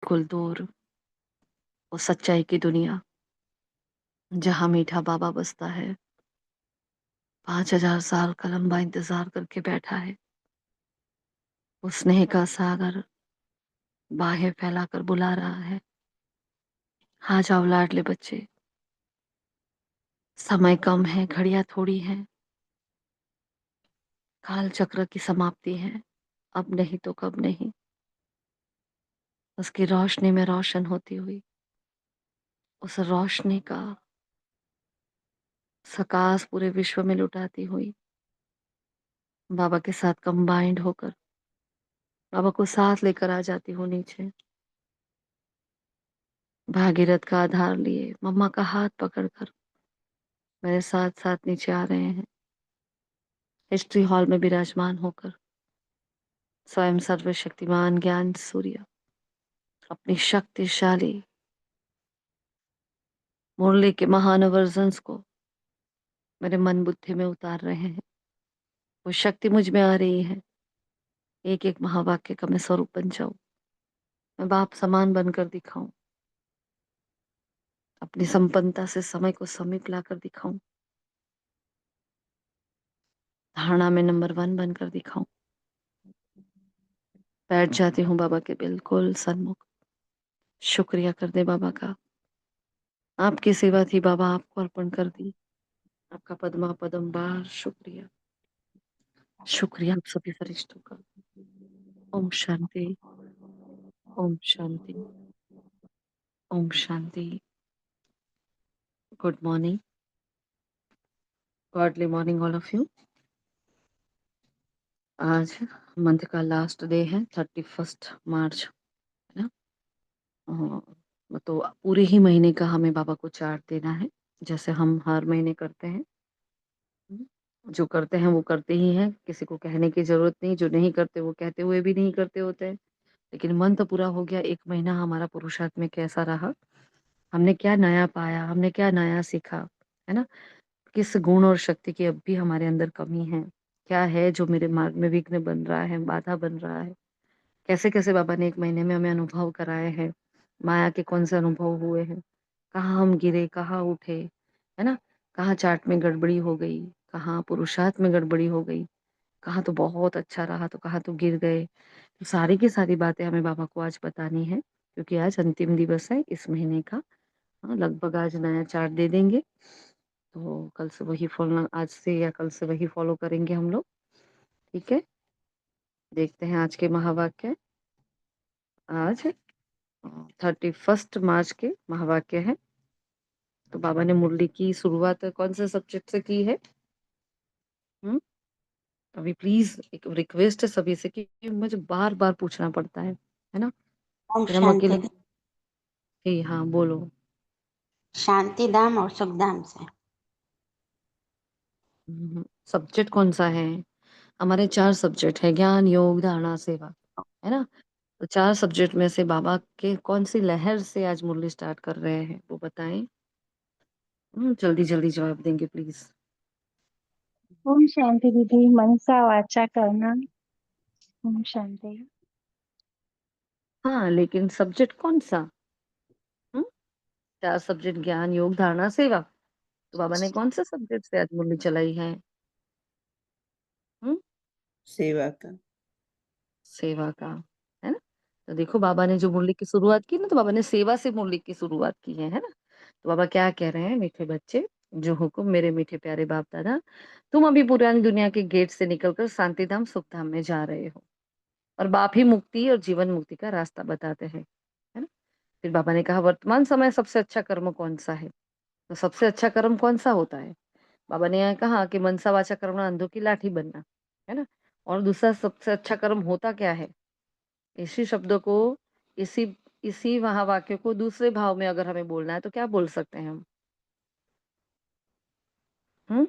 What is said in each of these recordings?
बिल्कुल दूर, वो सच्चाई की दुनिया, जहाँ मीठा बाबा बसता है, 5,000 साल का लंबा इंतज़ार करके बैठा है। वो स्नेह का सागर बाहें फैलाकर बुला रहा है, आ जाओ लाडले बच्चे, समय कम है, घड़ियाँ थोड़ी हैं, काल चक्र की समाप्ति है, अब नहीं तो कब नहीं, उसकी रोशनी में रोशन होती हुई, उस रोशनी का प्रकाश पूरे विश्व में लुटाती हुई, बाबा के साथ कंबाइंड होकर बाबा को साथ लेकर आ जाती हूँ नीचे। भागीरथ का आधार लिए, मम्मा का हाथ पकड़कर मेरे साथ-साथ नीचे आ रहे हैं। हिस्ट्री हॉल में विराजमान होकर स्वयं सर्वशक्तिमान ज्ञान सूर्य अपनी शक्तिशाली मुरली के महान वर्जन्स को मेरे मन बुद्धि में उतार रहे हैं। वो शक्ति मुझ में आ रही है। एक-एक महावाक्य का मैं स्वरूप बन जाऊँ। मैं बाप समान बनकर दिखाऊँ। अपनी संपन्नता से समय को समीप लाकर दिखाऊँ। धारणा में नंबर 1 बनकर दिखाऊँ। बैठ जाती हूँ बाबा के बिल्कुल सन्मुख। शुक्रिया कर दे बाबा का। आपकी सेवा थी बाबा, आपको अर्पण कर दी। आपका पद्मा पदंबार शुक्रिया। शुक्रिया आप सभी फरिश्तों का। ओम शांति, ओम शांति, ओम शांति। Good morning, godly morning all of you. आज मंथ का लास्ट डे है, 31 मार्च, है ना? तो पूरे ही महीने का हमें बाबा को चार्ट देना है, जैसे हम हर महीने करते हैं। जो करते हैं वो करते ही हैं, किसी को कहने की ज़रूरत नहीं, जो नहीं करते वो कहते हुए भी नहीं करते होते हैं। लेकिन मंथ पूरा हो गया, 1 महीना हमारा पुरुषार्थ में कैसा रहा? हमने क्या नया पाया? हमने क्या नया सीखा? है ना? किस गुण और शक्ति की अब भी हमारे अंदर कमी है? क्या है जो मेरे मार्ग में विघ्न बन रहा है, बाधा बन रहा है? कैसे-कैसे बाबा ने 1 महीने में हमें अनुभव कराए हैं? माया के कौन से अनुभव हुए हैं? कहाँ हम गिरे, कहाँ उठे, है ना? कहाँ चार्ट में गड़बड़ी हो गई, कहाँ पुरुषार्थ में गड़बड़ी हो गई, कहाँ तो बहुत अच्छा रहा, तो कहाँ तो गिर गए। तो सारी की सारी बातें हमें बाबा को आज बतानी है, क्योंकि आज अंतिम दिवस है इस महीने का। हाँ, लगभग आज नया चार्ट दे देंगे, तो कल से वही फ़ॉलो, आज से या कल से वही फ़ॉलो करेंगे हम लोग, ठीक है? देखते हैं आज के महावाक्य। आज 31 मार्च के महावाक्य हैं। तो बाबा ने मुरली की शुरुआत कौन से सब्जेक्ट से की है? हुँ? अभी प्लीज़ एक रिक्वेस्ट है सभी से कि मुझे बार-बार पूछना पड़ता है ना? ओम फिर हम शांति। अकेले जी हाँ, बोलो। शांति धाम और सुख धाम से। सब्जेक्ट कौन-सा है? हमारे 4 सब्जेक्ट है, ज्ञान, योग, धारणा, सेवा, है ना? तो 4 सब्जेक्ट में से बाबा के कौन-सी लहर से आज मुरली स्टार्ट कर रहे हैं, वो बताएँ? जल्दी-जल्दी जवाब देंगे प्लीज़। ओम शांति दीदी, मनसा वाचा करना। ओम शांति। हाँ, लेकिन सब्जेक्ट कौन-सा? हुँ? 4 सब्जेक्ट ज्ञान, योग, धारणा, सेवा। तो बाबा ने कौन से सब्जेक्ट से आज मुरली चलाई है? हुँ? सेवा का। सेवा का, है ना? तो देखो बाबा ने जो मुरली की शुरुआत की ना, तो बाबा ने सेवा से मुरली की शुरुआत की है ना? तो बाबा क्या कह रहे हैं, मीठे बच्चे, जो हुकुम मेरे मीठे प्यारे बाप-दादा, तुम अभी पुरानी दुनिया के गेट से निकलकर शांति धाम, सुख धाम में जा रहे हो और बाप ही मुक्ति और जीवन मुक्ति का रास्ता बताते हैं, है ना? फिर बाबा ने कहा वर्तमान समय सबसे अच्छा कर्म कौन-सा है? तो सबसे अच्छा कर्म कौन-सा होता है? बाबा ने यहाँ कहा कि मनसा वाचा कर्मणा, अंधों की लाठी बनना, है ना? और दूसरा सबसे अच्छा कर्म होता क्या है? इसी शब्दों को, इसी इसी महावाक्य को दूसरे भाव में अगर हमें बोलना है तो क्या बोल सकते हैं हम? हुँ?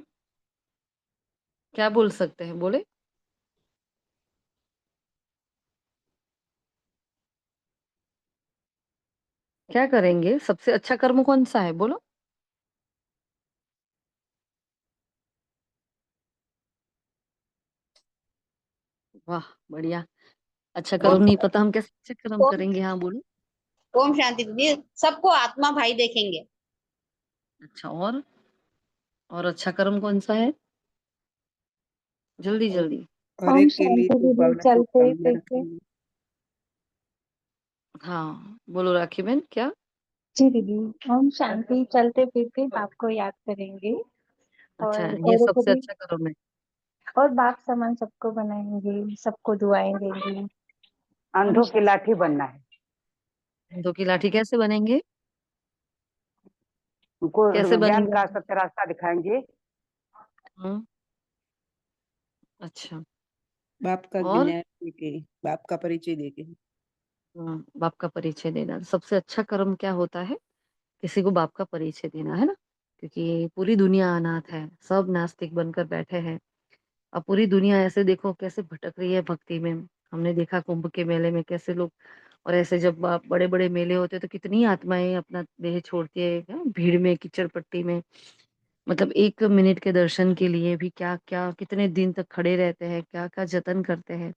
क्या बोल सकते हैं, बोले? क्या करेंगे? सबसे अच्छा कर्म कौन-सा है, बोलो? वाह! बढ़िया। अच्छा कर्म नहीं पता, हम कैसे अच्छा कर्म ओम करेंगे? हाँ, बोलो। ओम शांति दीदी, सबको आत्मा भाई देखेंगे। अच्छा और अच्छा कर्म कौन-सा है? और जल्दी-जल्दी। और ओम एक के लिए शांति दीदी, चलते शुभकामना फिरते। रखेंगे। हाँ, बोलो राखी बहन क्या? जी दीदी, ओम शांति, चलते फिरते बाप को याद करेंगे अच्छा, और ये औरों को सबसे भी, अच्छा कर्म है। और बाप समान सबको बनाएंगे, सबको दुआएं देंगे। ओम अंधों की शांति। लाठी बनना है। अंधों की लाठी कैसे बनेंगे? उनको कैसे ज्ञान बनेंगे? का सत्य रास्ता दिखाएंगे। हुँ, अच्छा बाप का और? ज्ञान देके, बाप का परिचय देके। बाप का परिचय देना। सबसे अच्छा कर्म क्या होता है? किसी को बाप का परिचय देना, है ना? क्योंकि पूरी दुनिया अनाथ है, सब नास्तिक बनकर बैठे हैं। अब पूरी दुनिया ऐसे देखो कैसे भटक रही है भक्ति में। हमने देखा कुंभ के मेले में कैसे लोग और ऐसे जब बड़े-बड़े मेले होते हैं तो कितनी आत्माएँ अपना देह छोड़ती है, भीड़ में, कीचड़-पट्टी में। मतलब 1 मिनट के दर्शन के लिए भी क्या-क्या कितने दिन तक खड़े रहते हैं, क्या-क्या जतन करते हैं।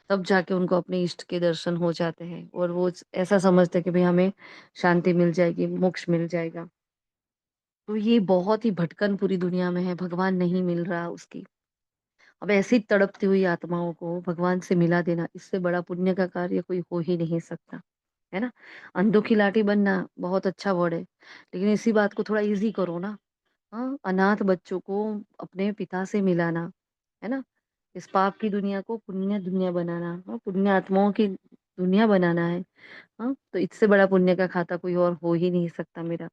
तब जाके उनको अपने इष्ट के दर्शन हो जाते हैं और वो ऐसा समझते हैं कि भई हमें शांति मिल जाएगी, मोक्ष मिल जाएगा। तो ये बहुत ही भटकन पूरी दुनिया में है, भगवान नहीं मिल रहा उसकी। अब ऐसी तड़पती हुई आत्माओं को भगवान से मिला देना, इससे बड़ा पुण्य का कार्य कोई हो ही नहीं सकता, है ना? अंधों की लाठी बनना बहुत अच्छा वर्ड है, लेकिन इसी बात को थोड़ा ईज़ी करो ना। हाँ, अनाथ बच्चों को अपने पिता से मिलाना, है ना? इस पाप की दुनिया को पुण्य दुनिया बनाना, हाँ, पुण्य आत्माओं की दुनिया बनाना है, हाँ? तो इससे बड़ा पुण्य का खाता कोई और हो ही नहीं सकता मेरा।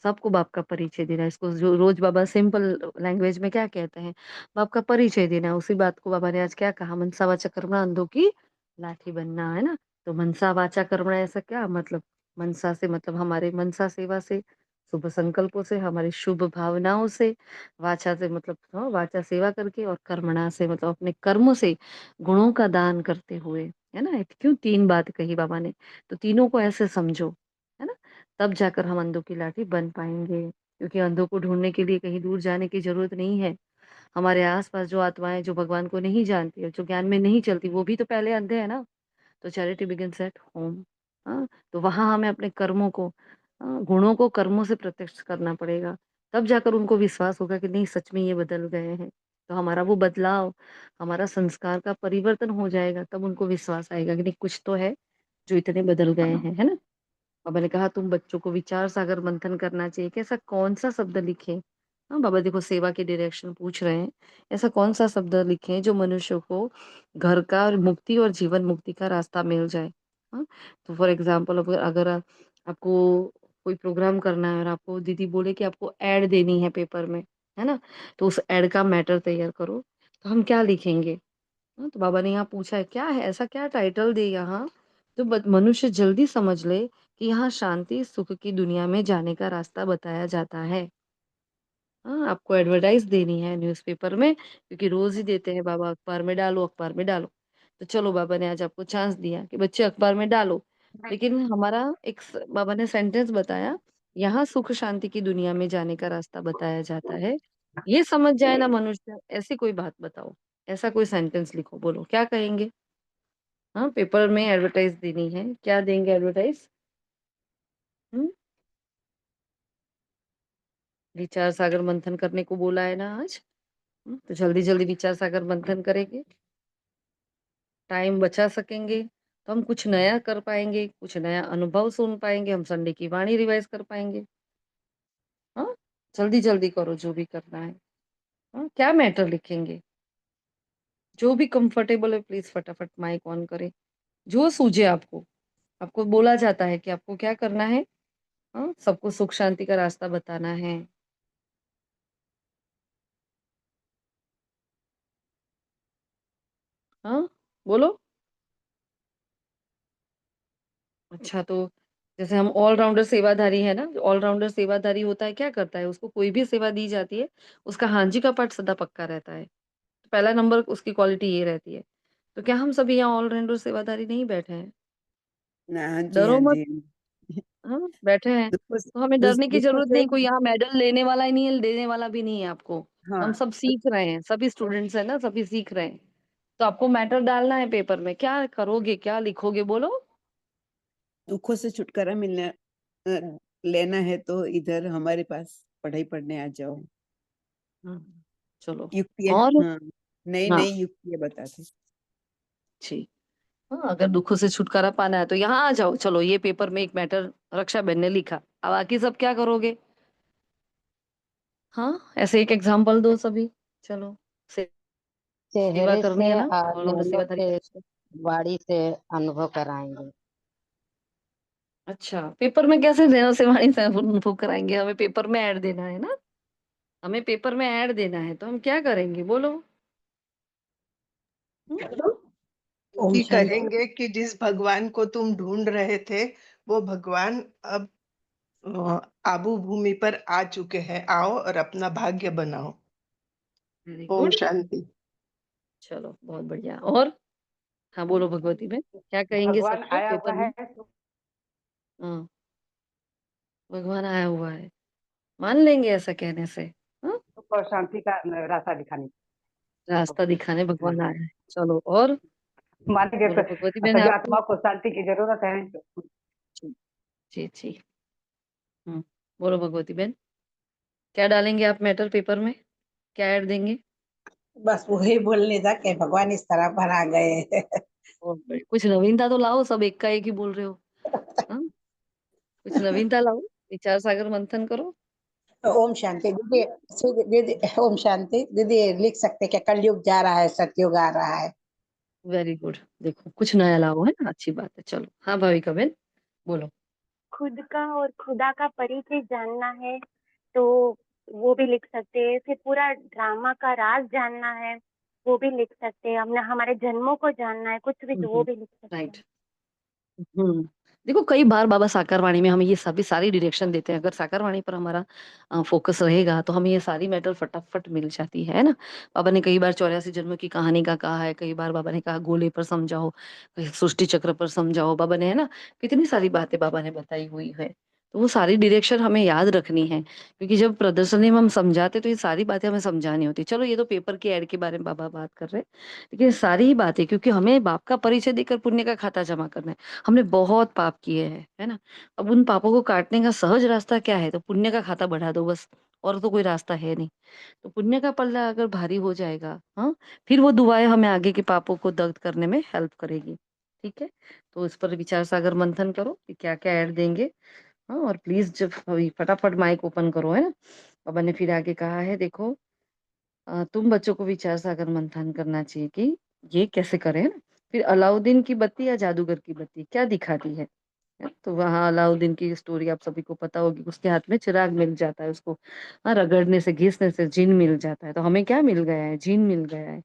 सबको बाप का परिचय देना है, इसको जो रोज़ बाबा सिंपल लैंग्वेज में क्या कहते हैं, बाप का परिचय देना, उसी बात को बाबा ने आज क्या कहा, मनसा वाचा कर्मणा अंधों की लाठी बनना, है ना? तो मनसा वाचा कर्मणा ऐसा क्या मतलब? मनसा से मतलब हमारे मनसा सेवा से, शुभ संकल्पों से, हमारी शुभ भावनाओं से, वाचा से मतलब वाचा सेवा करके और कर्मणा से मतलब अपने कर्मों से, गुणों का दान करते हुए, है ना? क्यों 3 बात कही बाबा ने, तो तीनों को ऐसे समझो, है ना? तब जाकर हम अंधों की लाठी बन पाएँगे, क्योंकि अंधों को ढूँढने के लिए कहीं दूर जाने की ज़रूरत नहीं है। हमारे आस-पास जो आत्माएँ जो भगवान को नहीं जानती और जो ज्ञान में नहीं चलती, वो भी तो पहले अंधे हैं ना। तो चैरिटी बिगिन्स एट होम। हाँ, तो वहाँ हमें अपने कर्मों को गुणों को कर्मों से प्रत्यक्ष करना पड़ेगा। तब जाकर उनको विश्वास होगा कि नहीं सच में ये बदल गए हैं। तो हमारा वो बदलाव, हमारा संस्कार का परिवर्तन हो जाएगा, तब उनको विश्वास आएगा कि नहीं कुछ तो है, जो इतने बदल गए हैं, है ना? बाबा ने कहा तुम बच्चों को विचार सागर मंथन करना चाहिए कि ऐसा कौन-सा शब्द लिखें? हाँ, बाबा देखो सेवा की डायरेक्शन पूछ रहे हैं। ऐसा कौन-सा शब्द लिखें जो मनुष्य को घर का और मुक्ति और जीवन मुक्ति का रास्ता मिल जाए? हाँ, तो फॉर एग्ज़ाम्पल अगर अगर आपको कोई प्रोग्राम करना है और आपको दीदी बोले कि आपको एड देनी है पेपर में, है ना? तो उस एड का मैटर तैयार करो। तो हम क्या लिखेंगे? हाँ, तो बाबा ने यहाँ पूछा है क्या है ऐसा क्या टाइटल दे यहाँ तो मनुष्य जल्दी समझ ले कि यहाँ शांति सुख की दुनिया में जाने का रास्ता बताया जाता है। हाँ, आपको एडवर्टाइज़ देनी है न्यूज़पेपर में क्योंकि रोज़ ही देते हैं बाबा अखबार में डालो, अखबार में डालो। तो चलो बाबा ने आज आपको चांस दिया कि बच्चे अखबार में डालो। लेकिन हमारा एक बाबा ने सेंटेंस बताया, यहाँ सुख शांति की दुनिया में जाने का रास्ता बताया जाता है। ये समझ जाए ना मनुष्य, ऐसी कोई बात बताओ। ऐसा कोई सेंटेंस लिखो, बोलो क्या कहेंगे? हाँ, पेपर में एडवर्टाइज़ देनी है, क्या देंगे एडवर्टाइज़? हुँ, विचार सागर मंथन करने को बोला है ना आज? तो जल्दी-जल्दी विचार सागर मंथन करेंगे, टाइम बचा सकेंगे, तो हम कुछ नया कर पाएँगे, कुछ नया अनुभव सुन पाएँगे, हम संडे की वाणी रिवाइज़ कर पाएँगे। हाँ, जल्दी-जल्दी करो जो भी करना है। हाँ, क्या मैटर लिखेंगे? जो भी कंफर्टेबल है प्लीज़ फटाफट माइक ऑन करें, जो सूझे आपको। आपको बोला जाता है कि आपको क्या करना है? हाँ, सबको सुख शांति का रास्ता बताना है। हाँ, बोलो। अच्छा तो जैसे हम ऑल-राउंडर सेवाधारी है ना, ऑल-राउंडर सेवाधारी होता है, क्या करता है? उसको कोई भी सेवा दी जाती है, उसका हाँ जी का पार्ट सदा पक्का रहता है। तो पहला नंबर उसकी क्वालिटी ये रहती है। तो क्या हम सभी यहाँ ऑल-राउंडर सेवाधारी नहीं बैठे हैं? ना हाँ जी, डरो हाँ मत, जी। हाँ, बैठे हैं। जिसको तो हमें डरने की जिसको ज़रूरत नहीं, कोई सेम यहाँ मेडल लेने वाला ही नहीं है, देने वाला भी नहीं है आपको। हम हाँ, सब सीख रहे हैं, सभी स्टूडेंट्स हैं ना, सभी सीख रहे हैं। तो आपको मैटर डालना है पेपर में, क्या करोगे, क्या लिखोगे बोलो? दुखों से छुटकारा लेना है तो इधर हमारे पास पढ़ाई पढ़ने आ जाओ। चलो युक्तियाँ और हाँ, नई-नई हाँ, युक्तियाँ बताते। ठीक। हाँ, अगर दुखों से छुटकारा पाना है तो यहाँ आ जाओ। चलो ये पेपर में एक मैटर रक्षा बहन ने लिखा। अब बाकी सब क्या करोगे? हाँ, ऐसे एक एग्जांपल दो सभी। चलो, सेवा चेहरे करनी से है ना? और बोलो मैं मूल्यों सेवाधारी के बच्चे। वाणी से अनुभव कराएंगे। अच्छा, पेपर में कैसे देना सेवानी से वो कराएँगे? हमें पेपर में ऐड देना है ना? हमें पेपर में ऐड देना है, तो हम क्या करेंगे बोलो? हुँ? ओम कि शांति। कहेंगे कि जिस भगवान को तुम ढूंढ रहे थे वो भगवान अब आबू भूमि पर आ चुके हैं। आओ और अपना भाग्य बनाओ। वेरी ओम गुड। शांति। चलो, बहुत बढ़िया। और? हाँ, बोलो भगवती बहन, क्या कहेंगे भगवान सबको आया हुआ पेपर में? है तो हाँ, भगवान आया हुआ है। मान लेंगे ऐसा कहने से? हाँ? सुख और शांति का रास्ता दिखाने। रास्ता दिखाने हाँ, भगवान आया है। चलो और? मानेंगे बोलो भगवती बहन जो आपको? आत्मा को शांति की जरूरत है। जी, जी, जी। हुँ, बोलो भगवती बहन, क्या डालेंगे आप मैटर पेपर में? क्या ऐड देंगे? बस वही बोलने था कि भगवान इस तरह पर आ गए। बहुत बढ़िया। कुछ नवीनता तो लाओ, सब एक का एक ही बोल रहे हो। हाँ? कुछ नवीनता लाओ, विचार सागर मंथन करो। ओम शांति दीदी। दीदी ओम शांति दीदी, लिख सकते हैं कि कलयुग जा रहा है, सतयुग आ रहा है। Very good. देखो, कुछ नया लाओ, है ना? अच्छी बात है। चलो, हाँ भाविका बहन, बोलो। खुद का और खुदा का परिचय जानना है तो वो भी लिख सकते हैं। फिर पूरा ड्रामा का राज जानना है, वो भी लिख सकते हैं। हमने हमारे जन्मों को जानना है, कुछ भी, हुँ, तो वो हुँ। भी लिख सकते राइट। हैं। हुँ। देखो कई बार बाबा साकार वाणी में हमें ये सभी सारी डायरेक्शन देते हैं। अगर साकार वाणी पर हमारा फ़ोकस रहेगा तो हमें ये सारी मैटर फटाफट मिल जाती है ना? बाबा ने कई बार 84 जन्मों की कहानी का कहा है, कई बार बाबा ने कहा गोले पर समझाओ, कहीं सृष्टि चक्र पर समझाओ। बाबा ने है ना, कितनी सारी बातें बाबा ने बताई हुई है। तो वो सारी डायरेक्शन हमें याद रखनी है, क्योंकि जब प्रदर्शनी में हम समझाते तो ये सारी बातें हमें समझानी होती है। चलो ये तो पेपर की ऐड के बारे में बाबा बात कर रहे हैं, लेकिन ये सारी ही बातें क्योंकि हमें बाप का परिचय देकर पुण्य का खाता जमा करना है। हमने बहुत पाप किए हैं, है ना? अब उन पापों को काटने का सहज रास्ता क्या है? तो पुण्य का खाता बढ़ा दो बस, और तो कोई रास्ता है नहीं। तो पुण्य का पल्ला अगर भारी हो जाएगा, हाँ? फिर वो दुआएँ हमें आगे के पापों को दग्ध करने में हेल्प करेगी, ठीक है? तो इस पर विचार सागर मंथन करो कि क्या-क्या ऐड देंगे, हाँ? और प्लीज़ जब अभी फटाफट माइक ओपन करो, है ना? बाबा ने फिर आगे कहा है देखो तुम बच्चों को विचार सागर मंथन करना चाहिए कि ये कैसे करें, है ना? फिर अलाउद्दीन की बत्ती या जादूगर की बत्ती क्या दिखाती है? तो वहाँ अलाउद्दीन की स्टोरी आप सभी को पता होगी, उसके हाथ में चिराग मिल जाता है उसको, हाँ, रगड़ने से, घिसने से जिन मिल जाता है। तो हमें क्या मिल गया है? जिन मिल गया है।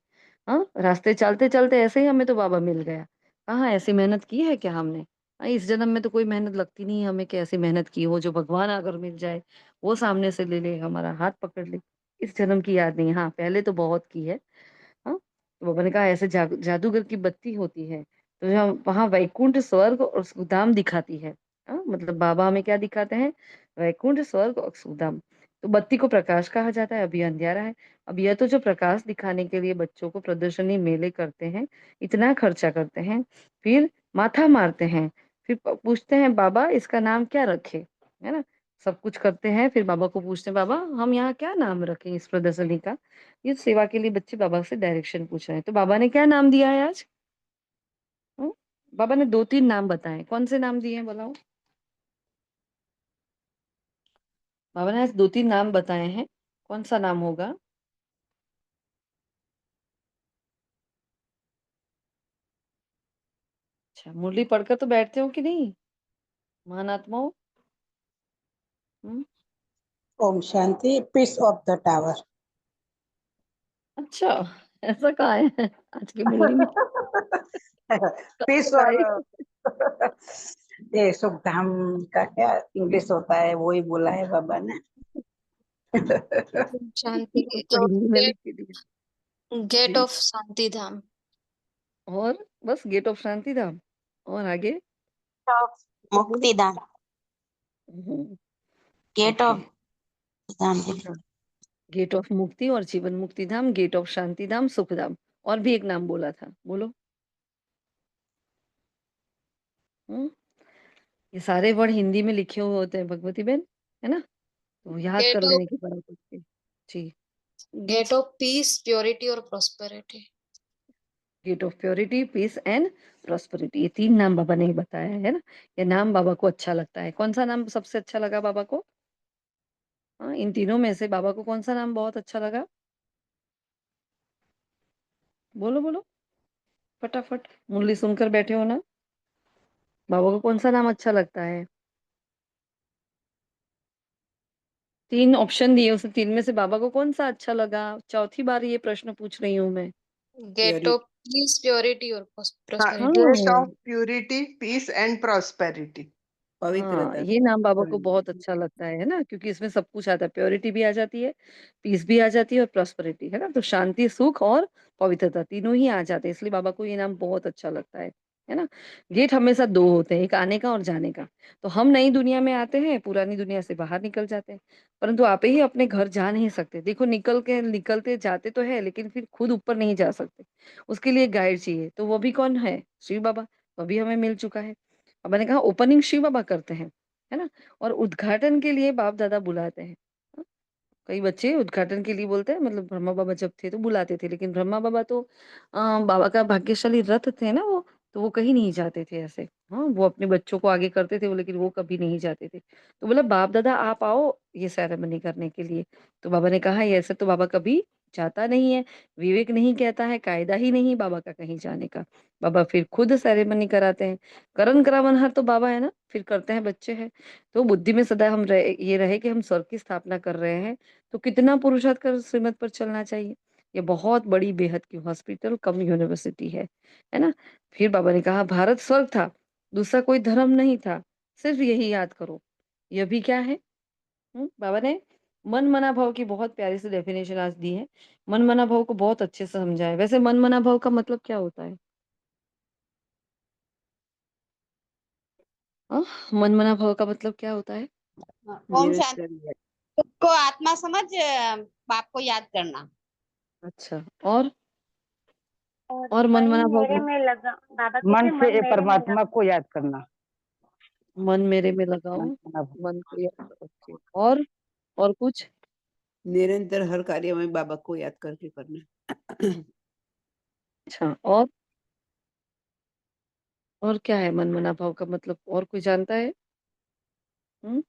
हाँ, रास्ते चलते-चलते ऐसे ही हमें तो बाबा मिल गया। कहाँ ऐसी मेहनत की है क्या हमने? इस जन्म में तो कोई मेहनत लगती नहीं है हमें कि ऐसी मेहनत की हो जो भगवान अगर मिल जाए, वो सामने से ले ले, हमारा हाथ पकड़ ले। इस जन्म की याद नहीं, हाँ, पहले तो बहुत की है। हाँ, तो बाबा ने कहा ऐसे जादूगर की बत्ती होती है, तो जहाँ वहाँ वैकुंठ, स्वर्ग और सुधाम दिखाती है। हाँ, मतलब बाबा हमें क्या दिखाते हैं? वैकुंठ, स्वर्ग और सुधाम। तो बत्ती को प्रकाश कहा जाता है, अभी अंधियारा है। अब यह तो जो प्रकाश दिखाने के लिए बच्चों को प्रदर्शनी मेले करते हैं, इतना खर्चा करते हैं, फिर माथा मारते हैं, फिर पूछते हैं बाबा इसका नाम क्या रखें? है ना? सब कुछ करते हैं, फिर बाबा को पूछते हैं बाबा हम यहाँ क्या नाम रखें इस प्रदर्शनी का? ये सेवा के लिए बच्चे बाबा से डायरेक्शन पूछ रहे हैं। तो बाबा ने क्या नाम दिया है आज? हुँ? बाबा ने 2-3 नाम बताए। कौन से नाम दिए हैं बताओ? बाबा ने आज 2-3 नाम बताए हैं। कौन-सा नाम होगा? अच्छा, मुरली पढ़कर तो बैठते हो कि नहीं? महान आत्माओं? हुँ? Om Shanti, piece of the tower. अच्छा, ऐसा कहा है? आज की मुरली में कब पीस बताए? और ये सुख धाम का क्या इंग्लिश होता है, वो ही बोला है बाबा ने। शांति उसको हिंदी में लिख के दिया। गेट जी, ऑफ शांति धाम। और बस गेट ऑफ शांति धाम और आगे? ऑफ मुक्तिदान। हुँ, गेट ओके। ऑफ दान। हाँ, गेट ऑफ मुक्ति और जीवन मुक्ति धाम, गेट ऑफ शांति धाम, सुख धाम और भी एक नाम बोला था, बोलो? हुँ? ये सारे वर्ड हिंदी में लिखे हुए होते हैं भगवती बहन, है ना? तो याद गेट कर ऑफ लेने की बात होती है। जी, गेट ऑफ पीस, प्योरिटी और prosperity. Gate of purity, peace and prosperity, ये 3 नाम बाबा ने बताया है ना? ये नाम बाबा को अच्छा लगता है। कौन-सा नाम सबसे अच्छा लगा बाबा को? हाँ, इन तीनों में से बाबा को कौन-सा नाम बहुत अच्छा लगा? बोलो, बोलो फटाफट। मुरली सुनकर बैठे हो ना? बाबा को कौन-सा नाम अच्छा लगता है? 3 ऑप्शन दिए, उसमें 3 में से बाबा को कौन-सा अच्छा लगा? चौथी बार ये प्रश्न पूछ रही हूँ मैं। गेट ऑफ पीस, प्योरिटी और हाँ, प्रॉस्पेरिटी। गेट हाँ। Of purity, peace and prosperity. हाँ, पवित्रता। ये नाम बाबा को बहुत अच्छा लगता है ना? क्योंकि इसमें सब कुछ आता है, प्योरिटी भी आ जाती है, पीस भी आ जाती है और प्रॉस्पेरिटी, है ना? तो शांति, सुख और पवित्रता तीनों ही आ जाते हैं, इसलिए बाबा को ये नाम बहुत अच्छा लगता है ना? गेट हमेशा 2 होते हैं, एक आने का और जाने का। तो हम नई दुनिया में आते हैं, पुरानी दुनिया से बाहर निकल जाते हैं, परंतु आप ही अपने घर जा नहीं सकते। देखो निकलते जाते तो है, लेकिन फिर खुद ऊपर नहीं जा सकते। उसके लिए गाइड चाहिए, तो वो भी कौन है? शिव बाबा, वो भी हमें मिल चुका है। अब मैंने कहा ओपनिंग शिव बाबा करते हैं, है ना? और उद्घाटन के लिए बाप दादा बुलाते हैं। हाँ, कई बच्चे उद्घाटन के लिए बोलते हैं, मतलब ब्रह्मा बाबा जब थे तो बुलाते थे, लेकिन ब्रह्मा बाबा तो बाबा का भाग्यशाली रथ थे ना वो, तो वो कहीं नहीं जाते थे ऐसे। हाँ, वो अपने बच्चों को आगे करते थे वो, लेकिन वो कभी नहीं जाते थे। तो बोला बाप दादा आप आओ ये सेरेमनी करने के लिए। तो बाबा ने कहा ये ऐसे तो बाबा कभी जाता नहीं है, विवेक नहीं कहता है, कायदा ही नहीं बाबा का कहीं जाने का। बाबा फिर खुद सेरेमनी कराते हैं। करण करावनहार तो बाबा है ना, फिर करते हैं बच्चे हैं। तो बुद्धि में सदा हम ये रहे कि हम स्वर्ग की स्थापना कर रहे हैं, तो कितना पुरुषार्थ कर श्रीमत पर चलना चाहिए। ये बहुत बड़ी बेहद की हॉस्पिटल कम यूनिवर्सिटी है ना? फिर बाबा ने कहा भारत स्वर्ग था, दूसरा कोई धर्म नहीं था, सिर्फ यही याद करो। यह भी क्या है? बाबा ने मन मना भाव की बहुत प्यारी सी डेफिनेशन आज दी है। मन मना भाव को बहुत अच्छे से समझा है। वैसे मन मना भाव का मतलब क्या होता है? हाँ, मन मना भाव का मतलब क्या होता है? ओम शांति निरंतर को आत्मा समझ बाप को याद करना। अच्छा, और और मन मन मना भाव मेरे का में लगा, बाबा मन कहते हैं से मन मेरे में परमात्मा लगा। को याद करना। मन मेरे में लगाओ, मन मना भाव। मन को याद रखे। और कुछ? निरंतर हर कार्य में बाबा को याद करके करना। अच्छा, और क्या है मन मना भाव का मतलब, और कोई जानता है? हुँ?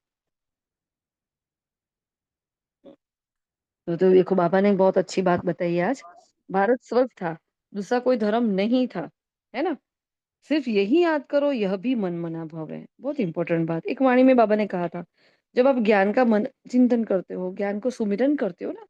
तो देखो बाबा ने बहुत अच्छी बात बताई आज। भारत स्वर्ग था, दूसरा कोई धर्म नहीं था, है ना? सिर्फ यही याद करो यह भी मन मना भाव है। बहुत इंपॉर्टेंट बात। एक वाणी में बाबा ने कहा था, जब आप ज्ञान का मन चिंतन करते हो, ज्ञान को सुमिरन करते हो ना,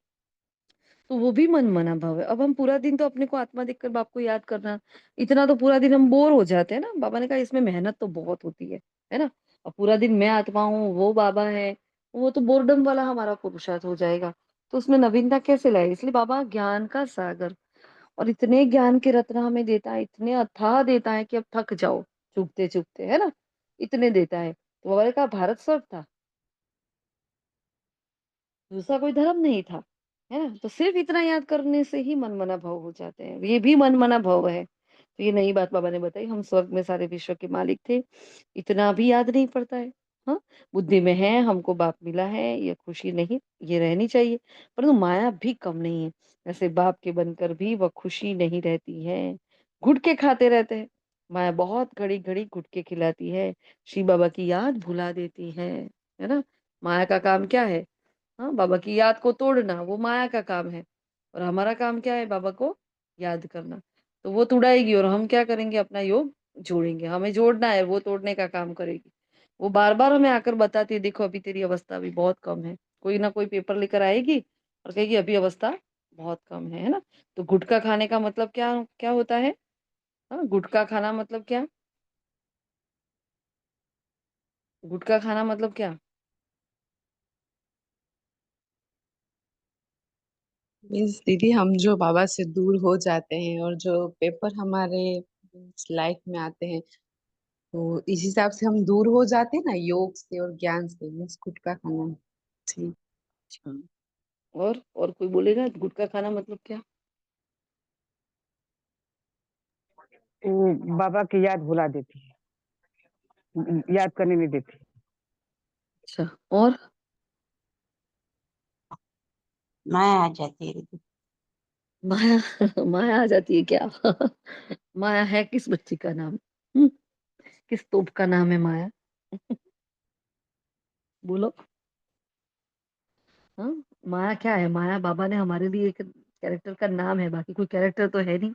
तो वो भी मन मना भाव है। अब हम पूरा दिन तो अपने को आत्मा देखकर बाप को याद करना, इतना तो पूरा दिन हम बोर हो जाते हैं ना। बाबा ने कहा इसमें मेहनत तो बहुत होती है ना? अब पूरा दिन मैं आत्मा हूँ, वो बाबा है, वो तो बोरडम वाला हमारा पुरुषार्थ हो जाएगा। तो उसमें नवीनता कैसे लाए? इसलिए बाबा ज्ञान का सागर, और इतने ज्ञान के रत्न हमें देता है, इतने अथाह देता है कि अब थक जाओ चुगते चुगते, है ना? इतने देता है। तो बाबा ने कहा भारत स्वर्ग था, दूसरा कोई धर्म नहीं था, है ना? तो सिर्फ इतना याद करने से ही मनमना भाव हो जाते हैं, ये भी मनमना भाव है। तो ये नई बात बाबा ने बताई, हम स्वर्ग में सारे विश्व के मालिक थे, इतना भी याद नहीं पड़ता है। हाँ, बुद्धि में है हमको बाप मिला है, ये खुशी नहीं, ये रहनी चाहिए, परंतु माया भी कम नहीं है। ऐसे बाप के बनकर भी वह खुशी नहीं रहती है, गुटके खाते रहते हैं। माया बहुत घड़ी घड़ी गुटके खिलाती है, शिव बाबा की याद भुला देती है ना? माया का काम क्या है? हाँ, बाबा की याद को तोड़ना वो माया का काम है, और हमारा काम क्या है? बाबा को याद करना। तो वो तुड़ाएगी और हम क्या करेंगे? अपना योग जोड़ेंगे। हमें जोड़ना है, वो तोड़ने का काम करेगी। वो बार-बार हमें आकर बताती है, देखो अभी तेरी अवस्था अभी बहुत कम है। कोई ना कोई पेपर लेकर आएगी और कहेगी अभी अवस्था बहुत कम है ना? तो गुटखा खाने का मतलब क्या क्या होता है? हाँ, गुटखा खाना मतलब क्या? गुटखा खाना मतलब क्या? मीन्स दीदी हम जो बाबा से दूर हो जाते हैं और जो पेपर हमारे लाइफ में आते हैं, तो इस हिसाब से हम दूर हो जाते हैं ना योग से और ज्ञान से। मीन्स गुटखा खाना ठीक। अच्छा, और कोई बोलेगा गुटखा खाना मतलब क्या? वो बाबा की याद भुला देती है। याद करने नहीं देती। अच्छा, और माया आ जाती है दीदी। माया माया आ जाती है क्या? माया है किस बच्ची का नाम? हम्म, किस तोप का नाम है माया? बोलो। हाँ, माया क्या है? माया बाबा ने हमारे लिए एक कैरेक्टर का नाम है, बाकी कोई कैरेक्टर तो है नहीं।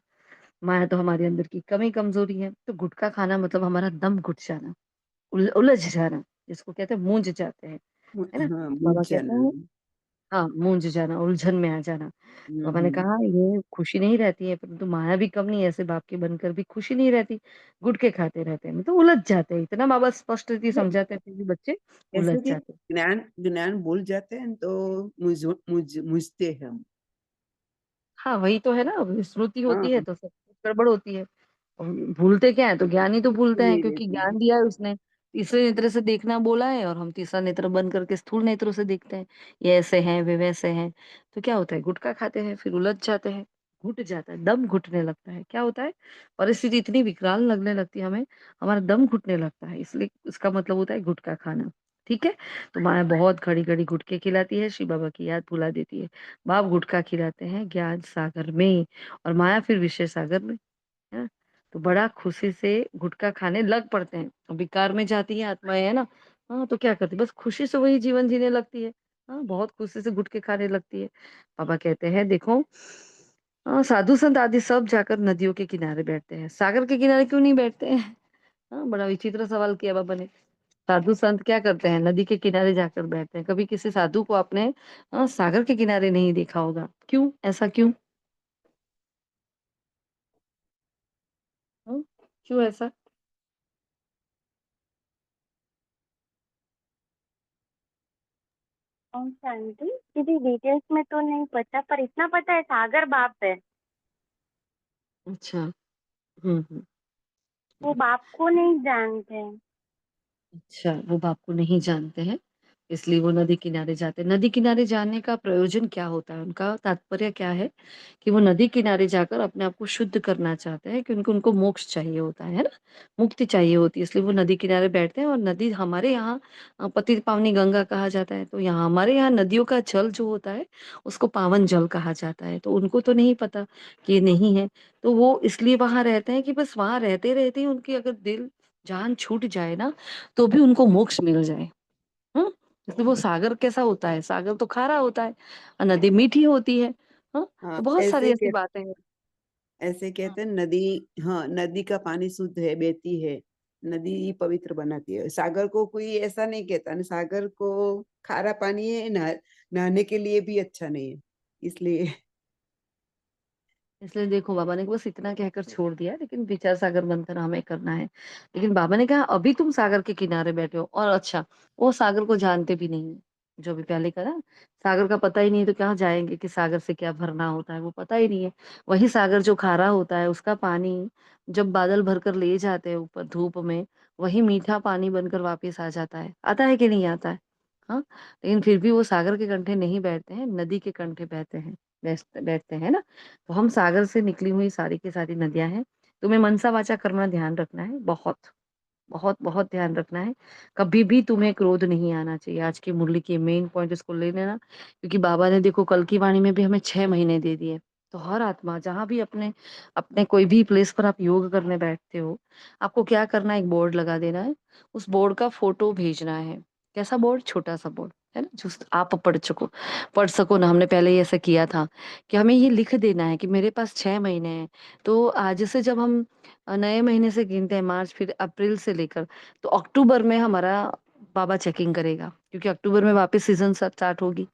माया तो हमारे अंदर की कमी कमजोरी है। तो गुटखा खाना मतलब हमारा दम घुट जाना, उलझ जाना, जिसको कहते हैं मूंझ जाते हैं, है ना? हाँ, तो मुझ बाबा कहते जाना। हैं हाँ, मूंझ जाना, उलझन में आ जाना। तो बाबा ने हम्म। कहा ये खुशी नहीं रहती है, परंतु माया भी कम नहीं है, ऐसे बाप के बनकर भी खुशी नहीं रहती। गुटखे खाते रहते हैं, मतलब उलझ जाते हैं। इतना बाबा स्पष्ट रीति वो समझाते हैं, फिर भी बच्चे उलझ ऐसे कि जाते हैं। ज्ञान ज्ञान भूल जाते हैं तो मुझते हैं हम। हाँ, वही तो है ना, स्मृति होती है हाँ, तो सब कुछ गड़बड़ होती है। और भूलते क्या है? तो ज्ञान ही तो भूलते हैं, नहीं क्योंकि रहती है। ज्ञान दिया है उसने। तीसरे नेत्र से देखना बोला है, और हम तीसरा नेत्र बंद करके स्थूल नेत्रों से देखते हैं। ये ऐसे हैं, वे वैसे हैं। तो क्या होता है? गुटखा खाते हैं, फिर उलझ जाते हैं, घुट जाता है, दम घुटने लगता है। क्या होता है? परिस्थिति इतनी विकराल लगने लगती है हमें, हमारा दम घुटने लगता है, इसलिए इसका मतलब होता है गुटखा खाना। ठीक है। तो माया बहुत घड़ी घड़ी गुटखे खिलाती है, शिव बाबा की याद भुला देती है। बाप गुटखा खिलाते हैं ज्ञान सागर में, और माया फिर विषय सागर में, है। तो बड़ा खुशी से गुटखा खाने लग पड़ते हैं। अब विकार में जाती है आत्माएं, है ना? हाँ, तो क्या करती है? बस खुशी से वही जीवन जीने लगती है। हाँ, बहुत खुशी से गुटखे खाने लगती है। पापा कहते हैं देखो, हाँ, साधु संत आदि सब जाकर नदियों के किनारे बैठते हैं, सागर के किनारे क्यों नहीं बैठते हैं? हाँ, बड़ा विचित्र सवाल किया बाबा ने। साधु संत क्या करते हैं? नदी के किनारे जाकर बैठते हैं। कभी किसी साधु को आपने सागर के किनारे नहीं देखा होगा। क्यों? ऐसा क्यों? हाँ, क्यों ऐसा? ओम शांति दीदी, डिटेल्स में तो नहीं पता, पर इतना पता है सागर बाप है। अच्छा। हम्म। वो बाप को नहीं जानते हैं। अच्छा, वो बाप को नहीं जानते हैं, इसलिए वो नदी किनारे जाते हैं। नदी किनारे जाने का प्रयोजन क्या होता है? उनका तात्पर्य क्या है? कि वो नदी किनारे जाकर अपने आप को शुद्ध करना चाहते हैं, क्योंकि उनको मोक्ष चाहिए होता है ना? मुक्ति चाहिए होती है, इसलिए वो नदी किनारे बैठते हैं। और नदी हमारे यहाँ पतित पावनी गंगा कहा जाता है, तो यहाँ हमारे यहाँ नदियों का जल जो होता है उसको पावन जल कहा जाता है। तो उनको तो नहीं पता कि ये नहीं है, तो वो इसलिए वहां रहते हैं कि बस वहां रहते रहते ही उनकी अगर दिल जान छूट जाए ना, तो भी उनको मोक्ष मिल जाए। हम्म। जैसे वो सागर कैसा होता है? सागर तो खारा होता है, और नदी मीठी होती है। हाँ, हाँ, तो बहुत सारी ऐसी बातें हैं। ऐसे हाँ, कहते हैं नदी। हाँ, नदी का पानी शुद्ध है, बहती है। नदी पवित्र बनाती है। सागर को कोई ऐसा नहीं कहता ना, सागर को खारा पानी है, नहाने के लिए भी अच्छा नहीं है, इसलिए। इसलिए देखो बाबा ने बस इतना कहकर छोड़ दिया, लेकिन विचार सागर मंथन हमें करना है। लेकिन बाबा ने कहा अभी तुम सागर के किनारे बैठे हो, और अच्छा, वो सागर को जानते भी नहीं है। जो भी पहले कहा, सागर का पता ही नहीं, तो कहाँ जाएंगे कि सागर से क्या भरना होता है? वो पता ही नहीं है। वही सागर जो खारा होता है, उसका पानी जब बादल भरकर ले जाते हैं ऊपर धूप में, वही मीठा पानी बनकर वापस आ जाता है। आता है कि नहीं आता है? हाँ। लेकिन फिर भी वो सागर के कंठे नहीं बैठते हैं, नदी के कंठे बहते हैं, बैठते हैं ना। तो हम सागर से निकली हुई सारी की सारी नदियां हैं। तुम्हें मनसा वाचा कर्मणा ध्यान रखना है, बहुत बहुत बहुत ध्यान रखना है। कभी भी तुम्हें क्रोध नहीं आना चाहिए। आज की मुरली की मेन पॉइंट इसको ले लेना, क्योंकि बाबा ने देखो कल की वाणी में भी हमें 6 महीने दे दिए। तो हर आत्मा जहां भी अपने अपने कोई भी प्लेस पर आप योग करने बैठते हो, आपको क्या करना है? एक बोर्ड लगा देना है, उस बोर्ड का फोटो भेजना है। कैसा बोर्ड? छोटा सा बोर्ड, है ना, जो आप पढ़ सको ना। हमने पहले ही ऐसा किया था कि हमें ये लिख देना है कि मेरे पास 6 महीने हैं। तो आज से जब हम नए महीने से गिनते हैं, मार्च, फिर अप्रैल से लेकर, तो अक्टूबर में हमारा बाबा चेकिंग करेगा, क्योंकि अक्टूबर में वापस सीजन स्टार्ट होगी।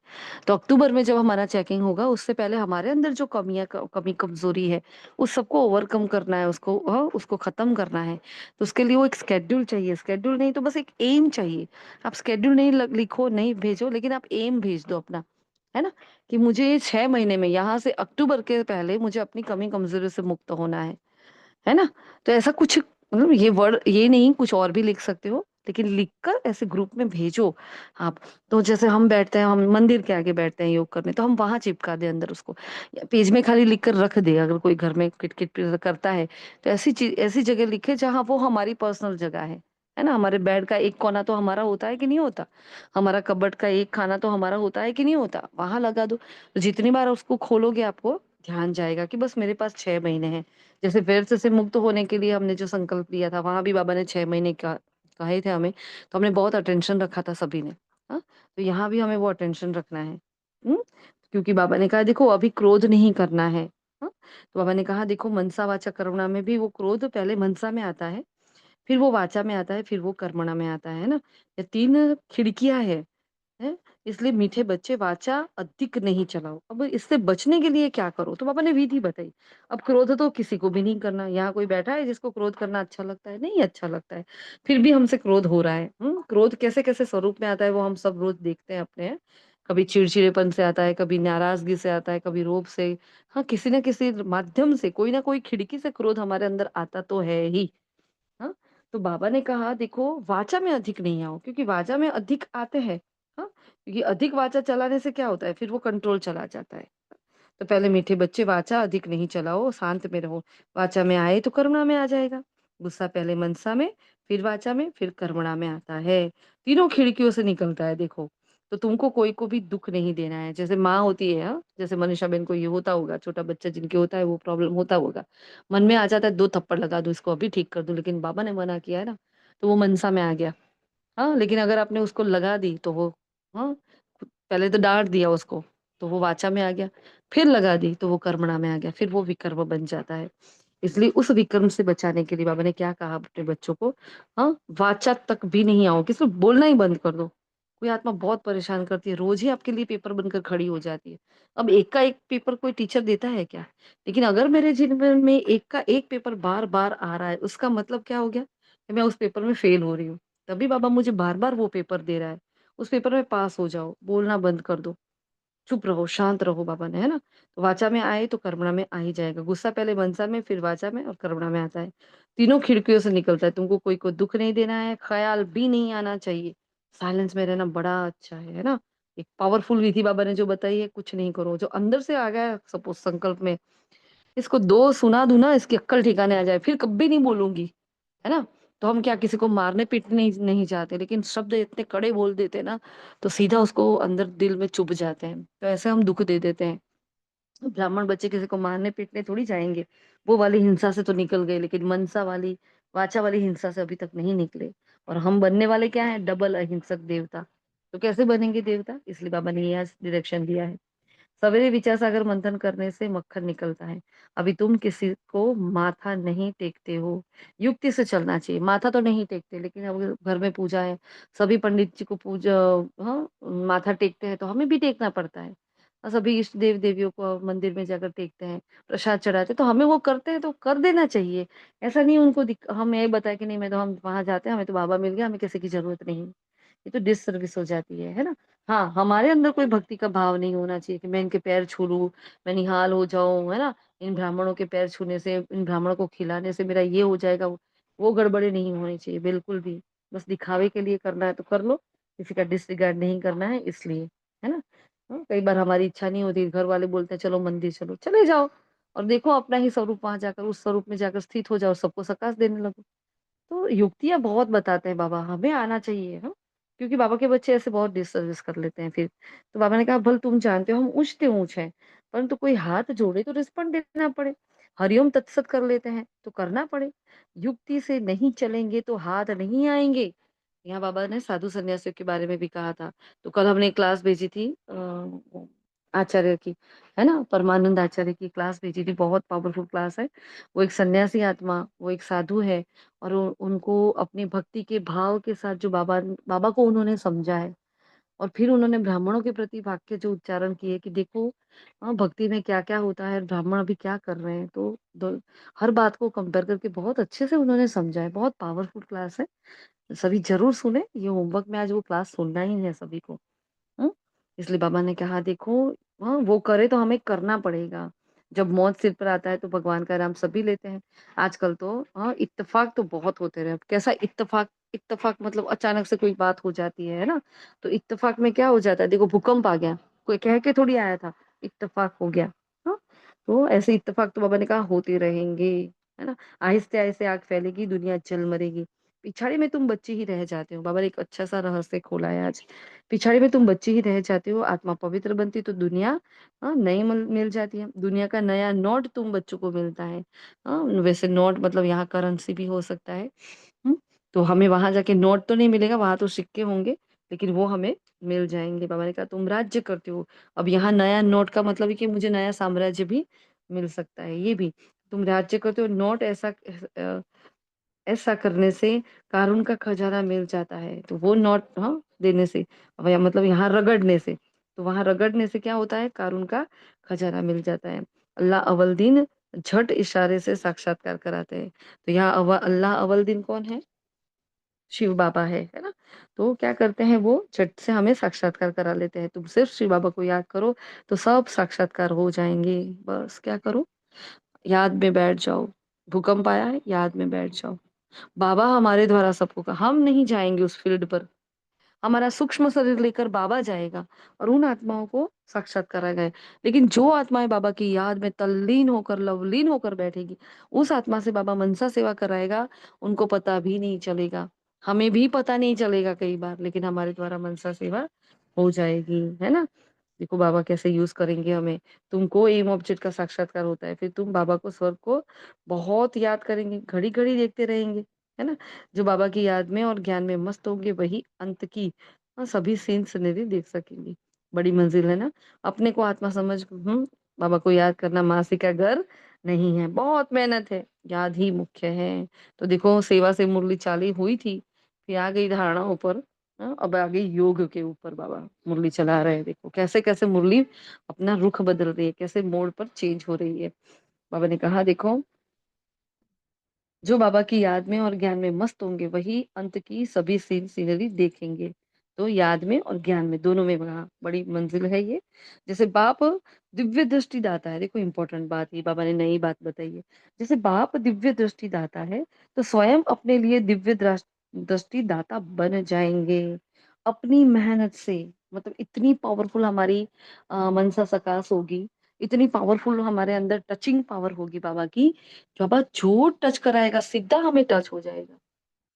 तो अक्टूबर में जब हमारा चेकिंग होगा, उससे पहले हमारे अंदर जो कमी कमजोरी है, उस सबको ओवरकम करना है, उसको खत्म करना है। तो उसके लिए वो एक स्केड्यूल चाहिए। स्केड्यूल नहीं तो बस एक एम चाहिए। आप स्केड्यूल नहीं लिखो, नहीं भेजो, लेकिन आप एम भेज दो अपना, है ना? कि मुझे 6 महीने में यहाँ से अक्टूबर के पहले मुझे अपनी कमी कमजोरी से मुक्त होना है ना? तो ऐसा कुछ, मतलब ये वर्ड ये नहीं, कुछ और भी लिख सकते हो, लेकिन लिखकर ऐसे ग्रुप में भेजो आप। तो जैसे हम बैठते हैं, हम मंदिर के आगे बैठते हैं योग करने, तो हम वहां चिपका दे अंदर उसको, या पेज में खाली लिख कर रख दे। अगर कोई घर में किट किट करता है, तो ऐसी चीज, ऐसी जगह लिखे जहां वो हमारी पर्सनल जगह है है ना? हमारे बेड का एक कोना तो हमारा होता है कि नहीं होता? हमारा कबर्ड का एक खाना तो हमारा होता है कि नहीं होता? वहाँ लगा दो। तो जितनी बार उसको खोलोगे आपको ध्यान जाएगा कि बस मेरे पास 6 महीने हैं। जैसे व्यर्थ से मुक्त होने के लिए हमने जो संकल्प लिया था, वहाँ भी बाबा ने 6 महीने का कहे थे हमें, तो हमने बहुत अटेंशन रखा था सभी ने। हाँ? तो यहाँ भी हमें वो अटेंशन रखना है। हुँ? क्योंकि बाबा ने कहा देखो अभी क्रोध नहीं करना है। हाँ? तो बाबा ने कहा देखो मनसा वाचा कर्मणा में भी वो क्रोध पहले मनसा में आता है, फिर वो वाचा में आता है, फिर वो कर्मणा में आता है ना? ये 3 खिड़कियाँ हैं? इसलिए मीठे बच्चे वाचा अधिक नहीं चलाओ। अब इससे बचने के लिए क्या करो? तो पापा ने विधि बताई। अब क्रोध तो किसी को भी नहीं करना। यहाँ कोई बैठा है जिसको क्रोध करना अच्छा लगता है? नहीं अच्छा लगता है। फिर भी हमसे क्रोध हो रहा है। क्रोध कैसे-कैसे स्वरूप में आता है वो हम सब रोज़ देखते हैं अपने। कभी चिड़चिड़ेपन से आता है, कभी नाराज़गी से आता है, कभी रोब से। हाँ, किसी न किसी माध्यम से कोई न कोई खिड़की से क्रोध हमारे अंदर आता तो है ही। हाँ, तो बाबा ने कहा देखो वाचा में अधिक नहीं आओ क्योंकि वाचा में अधिक आते हैं। हाँ, क्योंकि अधिक वाचा चलाने से क्या होता है फिर वो कंट्रोल चला जाता है। तो पहले मीठे बच्चे वाचा अधिक नहीं चलाओ, शांत में रहो। वाचा में आए तो कर्मणा में आ जाएगा। गुस्सा पहले मनसा में, फिर वाचा में, फिर कर्मणा में आता है। तीनों खिड़कियों से निकलता है देखो। तो तुमको कोई को भी दुःख नहीं देना है। जैसे माँ होती है हाँ, जैसे मनीषा बहन को ये होता होगा, छोटा बच्चा जिनके होता है वो प्रॉब्लम होता होगा। मन में आ जाता है 2 थप्पड़ लगा दूँ इसको अभी ठीक कर दूँ, लेकिन बाबा ने मना किया है ना, तो वो मनसा में आ गया। हाँ, लेकिन अगर आपने उसको लगा दी तो वो हाँ, पहले तो डाँट दिया उसको, तो वो वाचा में आ गया, फिर लगा दी तो वो कर्मणा में आ गया, फिर वो विकर्म बन जाता है। इसलिए उस विकर्म से बचाने के लिए बाबा ने क्या कहा अपने बच्चों को हाँ, वाचा तक भी नहीं आओ, किसी को बोलना ही बंद कर दो। कोई आत्मा बहुत परेशान करती है, रोज़ ही आपके लिए पेपर बनकर खड़ी हो जाती है। अब एक का एक पेपर कोई टीचर देता है क्या? लेकिन अगर मेरे जीवन में एक का एक पेपर बार-बार आ रहा है, उसका मतलब क्या हो गया? कि मैं उस पेपर में फेल हो रही हूँ। तभी बाबा मुझे बार-बार वो पेपर दे रहा है। उस पेपर में पास हो जाओ, बोलना बंद कर दो, चुप रहो, शांत रहो बाबा ने, है ना? तो वाचा में आए तो कर्मणा में आ ही जाएगा। गुस्सा पहले मनसा में, फिर वाचा में और कर्मणा में आता है। तीनों खिड़कियों से निकलता है। तुमको कोई को दुःख नहीं देना है, ख़्याल भी नहीं आना चाहिए। साइलेंस में रहना बड़ा अच्छा है ना? एक पावरफुल विधि बाबा ने जो बताई है, कुछ नहीं करो। जो अंदर से आ गया है सपोज़ संकल्प में, इसको 2 सुना दूँ ना, इसकी अक्ल ठिकाने आ जाए, फिर कभी नहीं बोलूँगी। है ना? तो हम क्या किसी को मारने-पीटने नहीं नहीं चाहते, लेकिन शब्द इतने कड़े बोल देते हैं ना, तो सीधा उसको अंदर दिल में चुभ जाते हैं। तो ऐसे हम दुःख दे देते हैं। ब्राह्मण बच्चे किसी को मारने-पीटने थोड़ी जाएँगे। वो वाली हिंसा से तो निकल गए, लेकिन मनसा वाली, वाचा वाली हिंसा से अभी तक नहीं निकले। और हम बनने वाले क्या हैं? डबल अहिंसक देवता। तो कैसे बनेंगे देवता? इसलिए बाबा ने ये आज डायरेक्शन दिया है। सवेरे विचार सागर मंथन करने से मक्खन निकलता है। अभी तुम किसी को माथा नहीं टेकते हो। युक्ति से चलना चाहिए। माथा तो नहीं टेकते, लेकिन अब घर में पूजा है, सभी पंडित जी को पूजा हाँ, माथा टेकते हैं तो हमें भी टेकना पड़ता है। सभी इष्ट देव-देवियों को मंदिर में जाकर टेकते हैं, प्रसाद चढ़ाते हैं, तो हमें वो करते हैं तो कर देना चाहिए। ऐसा नहीं उनको हम ये बताएँ कि नहीं मैं तो हम वहाँ जाते हैं, हमें तो बाबा मिल गया, हमें किसी की ज़रूरत नहीं। ये तो डिससर्विस हो जाती है ना? हाँ, हमारे अंदर कोई भक्ति का भाव नहीं होना चाहिए कि मैं इनके पैर छू लूँ, मैं निहाल हो जाऊँ, है ना? इन ब्राह्मणों के पैर छूने से, इन ब्राह्मणों को खिलाने से मेरा ये हो जाएगा, वो गड़बड़ी नहीं होनी चाहिए बिल्कुल भी। बस दिखावे के लिए करना है तो कर लो, किसी का डिसरिगार्ड नहीं करना है इसलिए, है ना? कई बार हमारी इच्छा नहीं होती, घर वाले बोलते हैं चलो मंदिर चलो, चले जाओ और देखो अपना ही स्वरूप वहाँ जाकर उस स्वरूप में जाकर स्थित हो जाओ, सबको सकाश देने लगो। तो युक्तियाँ बहुत बताते हैं बाबा, हमें आना चाहिए, हाँ? क्योंकि बाबा के बच्चे ऐसे बहुत डिससर्विस कर लेते हैं फिर। तो बाबा ने कहा, "भल तुम जानते हो हम ऊँच से ऊँच हैं, परंतु कोई हाथ जोड़े तो रिस्पॉन्ड देना पड़े। हरिओम तत्सत कर लेते हैं, तो करना पड़े। युक्ति से नहीं चलेंगे तो हाथ नहीं आएँगे।" यहाँ बाबा ने साधु संन्यासियों के बारे में भी कहा था। तो कल हमने क्लास भेजी थी आचार्य की, है ना? परमानंद आचार्य की क्लास भेजी थी, बहुत पावरफुल क्लास है। वो एक सन्यासी आत्मा, वो एक साधु है और उनको अपनी भक्ति के भाव के साथ जो बाबा बाबा को उन्होंने समझा है और फिर उन्होंने ब्राह्मणों के प्रति वाक्य जो उच्चारण किए कि देखो भक्ति में क्या-क्या होता है, ब्राह्मण अभी क्या कर रहे हैं। तो हर बात को कंपेयर करके बहुत अच्छे से उन्होंने समझा है। बहुत पावरफुल क्लास है। सभी ज़रूर सुने। ये होमवर्क में आज वो क्लास सुनना ही है सभी को। हुँ? इसलिए बाबा ने कहा देखो वो करे तो हमें करना पड़ेगा। जब मौत सिर पर आता है तो भगवान का नाम सभी लेते हैं। आजकल तो इत्तेफ़ाक तो बहुत होते रहे। अब कैसा इत्तेफ़ाक इत्तेफ़ाक मतलब अचानक से कोई बात हो जाती है ना? तो इत्तेफ़ाक में क्या हो जाता है देखो भूकंप आ गया, कोई कह के थोड़ी आया था, इत्तेफ़ाक हो गया। हाँ? तो ऐसे इत्तेफ़ाक तो बाबा ने कहा होते रहेंगे, है ना? आहिस्ते-आहिस्ते आग फैलेगी, दुनिया जल मरेगी। पिछाड़ी में तुम बच्चे ही रह जाते हो। बाबा ने एक अच्छा-सा रहस्य खोला है आज। पिछाड़ी में तुम बच्चे ही रह जाते हो, आत्मा पवित्र बनती तो दुनिया नई मिल जाती है। दुनिया का नया नोट तुम बच्चों को मिलता है। वैसे नोट मतलब यहाँ करेंसी भी हो सकता है। हुँ? तो हमें वहाँ जाके नोट तो नहीं मिलेगा, वहाँ तो सिक्के होंगे, लेकिन वो हमें मिल जाएँगे। बाबा ने कहा तुम राज्य करते हो। अब यहाँ नया नोट का मतलब है कि मुझे नया साम्राज्य भी मिल सकता है, ये भी। तुम राज्य करते हो, नोट ऐसा करने से कानून का खजाना मिल जाता है। तो वो नोट देने से अब या मतलब यहाँ रगड़ने से, तो वहाँ रगड़ने से क्या होता है कानून का खजाना मिल जाता है। अल्लाह अव्वल दिन झट इशारे से साक्षात्कार कराते हैं। तो यहाँ अल्लाह अव्वल दिन कौन है? शिव बाबा है ना? तो क्या करते हैं वो झट से हमें साक्षात्कार करा लेते हैं। तुम सिर्फ शिव बाबा को याद करो तो सब साक्षात्कार हो जाएँगे। बस क्या करो? याद में बैठ जाओ। भूकंप आया है, याद में बैठ जाओ। बाबा हमारे द्वारा सब होगा, हम नहीं जाएँगे उस फील्ड पर। हमारा सूक्ष्म शरीर लेकर बाबा जाएगा और उन आत्माओं को साक्षात कराएगा। लेकिन जो आत्माएँ बाबा की याद में तल्लीन होकर, लवलीन होकर बैठेगी, उस आत्मा से बाबा मनसा सेवा कराएगा, उनको पता भी नहीं चलेगा। हमें भी पता नहीं चलेगा कई बार, लेकिन हमारे द्वारा मनसा सेवा हो जाएगी, है ना? देखो बाबा कैसे यूज़ करेंगे हमें। तुमको एम ऑब्जेक्ट का साक्षात्कार होता है, फिर तुम बाबा को, स्वर्ग को बहुत याद करेंगे, घड़ी-घड़ी देखते रहेंगे, है ना? जो बाबा की याद में और ज्ञान में मस्त होंगे वही अंत की सभी सीन सिनेरी देख सकेंगे। बड़ी मंजिल है ना? अपने को आत्मा समझ बाबा को याद करना मासी का घर नहीं है, बहुत मेहनत है, याद ही मुख्य है। तो देखो सेवा से मुरली चाली हुई थी, फिर आ गई धारणाओं पर, अब आ गई योग के ऊपर बाबा मुरली चला रहे हैं। देखो कैसे-कैसे मुरली अपना रुख बदल रही है, कैसे मोड़ पर चेंज हो रही है। बाबा ने कहा देखो जो बाबा की याद में और ज्ञान में मस्त होंगे वही अंत की सभी सीन सीनरी देखेंगे। तो याद में और ज्ञान में दोनों में वहाँ बड़ी मंजिल है ये। जैसे बाप दिव्य दृष्टि दाता है, देखो इम्पोर्टेंट बात ये बाबा ने नई बात बताई है। जैसे बाप दिव्य दृष्टि दाता है तो स्वयं अपने लिए दिव्य दृष्टि दाता बन जाएंगे अपनी मेहनत से। मतलब इतनी पावरफुल हमारी मनसा सकाश होगी, इतनी पावरफुल हमारे अंदर टचिंग पावर होगी बाबा की, बाबा जो टच कराएगा सीधा हमें टच हो जाएगा,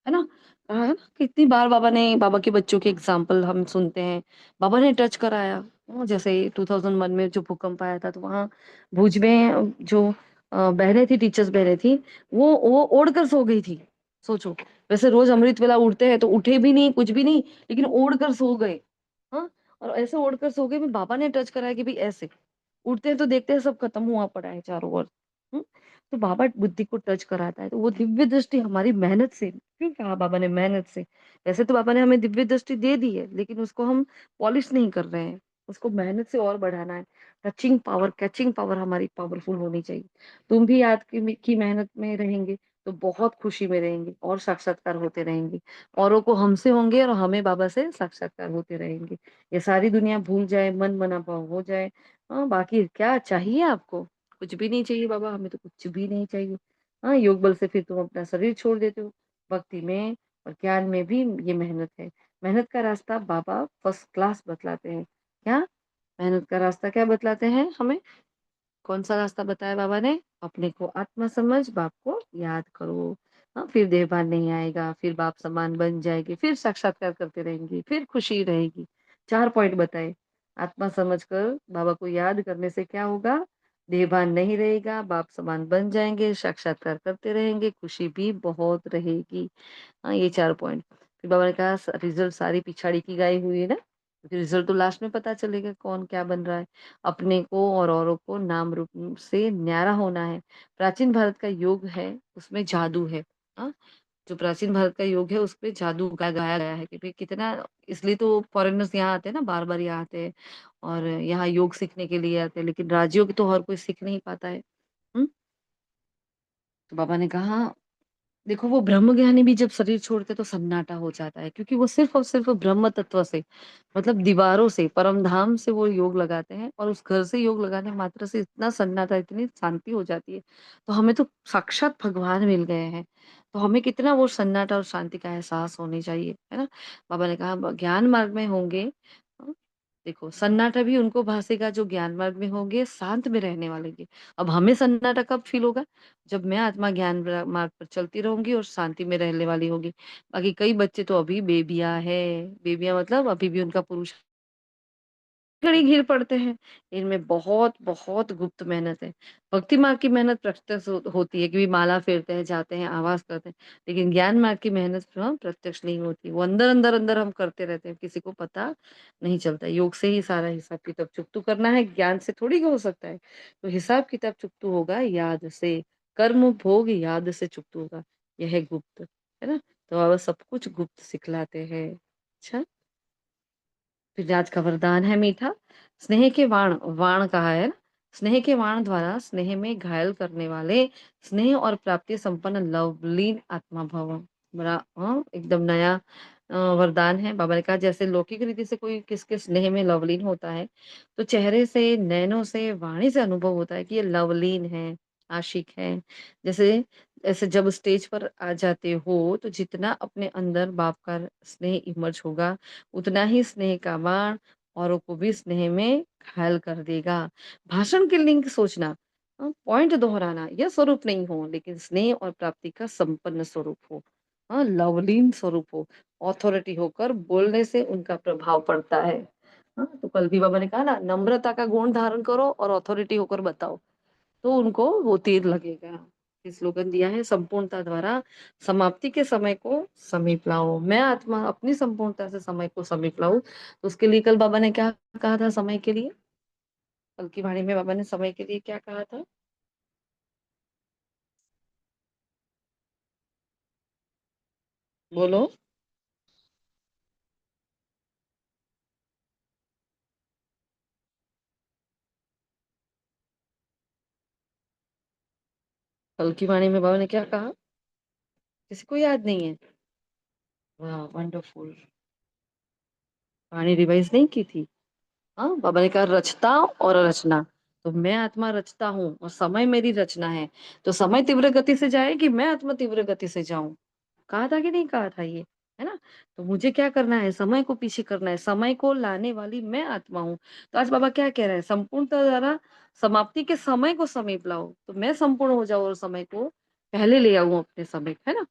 है ना? कहा है ना कितनी बार बाबा के बच्चों के एग्जाम्पल हम सुनते हैं, बाबा ने टच कराया। जैसे 2001 में जो भूकंप आया था तो वहाँ भुज में जो बहनें थी, टीचर्स बहनें थी, वो ओढ़ कर सो गई थी। सोचो, वैसे रोज अमृत वेला उठते हैं तो उठे भी नहीं, कुछ भी नहीं, लेकिन ओढ़ कर सो गए। हाँ, और ऐसे ओढ़ कर सो गए, फिर बाबा ने टच कराया कि भाई ऐसे उठते हैं तो देखते हैं सब खत्म हुआ पड़ा है चारों ओर। हुँ? तो बाबा बुद्धि को टच कराता है, तो वो दिव्य दृष्टि हमारी मेहनत से, क्यों कहा बाबा ने मेहनत से? वैसे तो बाबा ने हमें दिव्य दृष्टि दे दी है, लेकिन उसको हम पॉलिश नहीं कर रहे हैं, उसको मेहनत से और बढ़ाना है। टचिंग पावर, कैचिंग पावर हमारी पावरफुल होनी चाहिए। तुम भी याद की मेहनत में रहेंगे, तो बहुत खुशी में रहेंगे और साक्षात्कार होते रहेंगे। औरों को हमसे होंगे और हमें बाबा से साक्षात्कार होते रहेंगे। ये सारी दुनिया भूल जाए, मन मना भाव हो जाए, बाकी क्या चाहिए आपको? कुछ भी नहीं चाहिए बाबा, हमें तो कुछ भी नहीं चाहिए। योग बल से फिर तुम अपना शरीर छोड़ देते हो। भक्ति में और ज्ञान में भी ये मेहनत है। मेहनत का रास्ता बाबा फर्स्ट क्लास बतलाते हैं। क्या? मेहनत का रास्ता क्या बतलाते हैं हमें? कौन-सा रास्ता बताया बाबा ने? अपने को आत्मा समझ, बाप को याद करो। फिर देहभान नहीं आएगा, फिर बाप समान बन जाएँगे, फिर साक्षात्कार करते रहेंगे, फिर खुशी रहेगी। 4 पॉइंट बताए। आत्मा समझकर बाबा को याद करने से क्या होगा? देहभान नहीं रहेगा, बाप समान बन जाएँगे, साक्षात्कार करते रहेंगे, खुशी भी बहुत रहेगी। ये 4 पॉइंट। फिर बाबा ने कहा रिज़ल्ट सारी पिछाड़ी की गाई हुई है ना, क्योंकि रिज़ल्ट तो लास्ट में पता चलेगा कौन क्या बन रहा है। अपने को और औरों को नाम रूप से न्यारा होना है। प्राचीन भारत का योग है, उसमें जादू है। हाँ, जो प्राचीन भारत का योग है उसपे जादू गाया गया है कि भई कितना, इसलिए तो फॉरेनर्स यहाँ आते हैं ना, बार-बार यहाँ आते हैं और यहाँ योग सीखने के लिए आते हैं, लेकिन राजयोग तो हर कोई सीख नहीं पाता है। हुँ? तो बाबा ने कहा देखो वो ब्रह्मज्ञानी भी जब शरीर छोड़ते हैं तो सन्नाटा हो जाता है, क्योंकि वो सिर्फ़ और सिर्फ़ ब्रह्म तत्व से, मतलब दीवारों से, परम धाम से वो योग लगाते हैं और उस घर से योग लगाने मात्र से इतना सन्नाटा, इतनी शांति हो जाती है। तो हमें तो साक्षात भगवान मिल गए हैं। तो हमें कितना वो सन्नाटा और शांति का एहसास होनी चाहिए, है ना? बाबा ने कहा ब ज्ञान मार्ग में होंगे देखो सन्नाटा भी उनको भासेगा जो ज्ञान मार्ग में होंगे, शांत में रहने वाले के। अब हमें सन्नाटा कब फील होगा? जब मैं आत्मा ज्ञान मार्ग पर चलती रहूंगी और शांति में रहने वाली होगी। बाकी कई बच्चे तो अभी बेबियां है, बेबियां मतलब अभी भी उनका पुरुष घड़ी घिर पड़ते हैं। इनमें बहुत बहुत गुप्त मेहनत है। भक्ति मार्ग की मेहनत प्रत्यक्ष होती है कि माला फेरते हैं, जाते हैं, आवाज करते हैं। लेकिन ज्ञान मार्ग की मेहनत प्रत्यक्ष नहीं होती, वो अंदर अंदर अंदर हम करते रहते हैं, किसी को पता नहीं चलता। योग से ही सारा हिसाब किताब चुकतू करना है, ज्ञान से थोड़ी हो सकता है। तो हिसाब किताब चुकतू होगा याद से, कर्म भोग याद से चुकतू होगा। यह है गुप्त, है ना। तो अब सब कुछ गुप्त सिखलाते हैं। अच्छा, फिर आज का वरदान है मीठा। स्नेह के वाण, वाण कहा है ना, स्नेह के वाण द्वारा स्नेह में घायल करने वाले, स्नेह और प्राप्ति संपन्न लवलीन आत्मा भव। बड़ा एकदम नया वरदान है। बाबा ने कहा जैसे लौकिक रीति से कोई किसके स्नेह में लवलीन होता है, तो चेहरे से, नैनों से, वाणी से अनुभव होता है कि ये लवलीन है, आशिक है। जैसे ऐसे जब स्टेज पर आ जाते हो, तो जितना अपने अंदर बाप का स्नेह इमर्ज होगा, उतना ही स्नेह का बाण औरों को भी स्नेह में घायल कर देगा। भाषण के लिंक सोचना, पॉइंट दोहराना, यह स्वरूप नहीं हो, लेकिन स्नेह और प्राप्ति का संपन्न स्वरूप हो, लवलीन स्वरूप हो, ऑथोरिटी होकर बोलने से उनका प्रभाव पड़ता है। तो कल भी बाबा ने कहा ना, नम्रता का गुण धारण करो और ऑथोरिटी होकर बताओ, तो उनको वो तीर लगेगा। स्लोगन दिया है, संपूर्णता द्वारा समाप्ति के समय को समीप लाओ। मैं आत्मा अपनी संपूर्णता से समय को समीप लाऊं, तो उसके लिए कल बाबा ने क्या कहा था समय के लिए? कल की वाणी में बाबा ने समय के लिए क्या कहा था? बोलो। कल की वाणी में बाबा ने क्या कहा? किसी को याद नहीं है? वाह, वंडरफुल। वाणी रिवाइज नहीं की थी? हाँ, बाबा ने कहा रचता और रचना। तो मैं आत्मा रचता हूँ और समय मेरी रचना है। तो समय तीव्र गति से जाए कि मैं आत्मा तीव्र गति से जाऊं? कहा था कि नहीं कहा था ये, है ना। तो मुझे क्या करना है? समय को पीछे करना है, समय को लाने वाली मैं आत्मा हूँ। तो आज बाबा क्या कह रहे हैं? संपूर्णता द्वारा समाप्ति के समय को समीप लाओ, तो मैं संपूर्ण हो जाऊं और समय को पहले ले आऊं अपने समीप, है ना।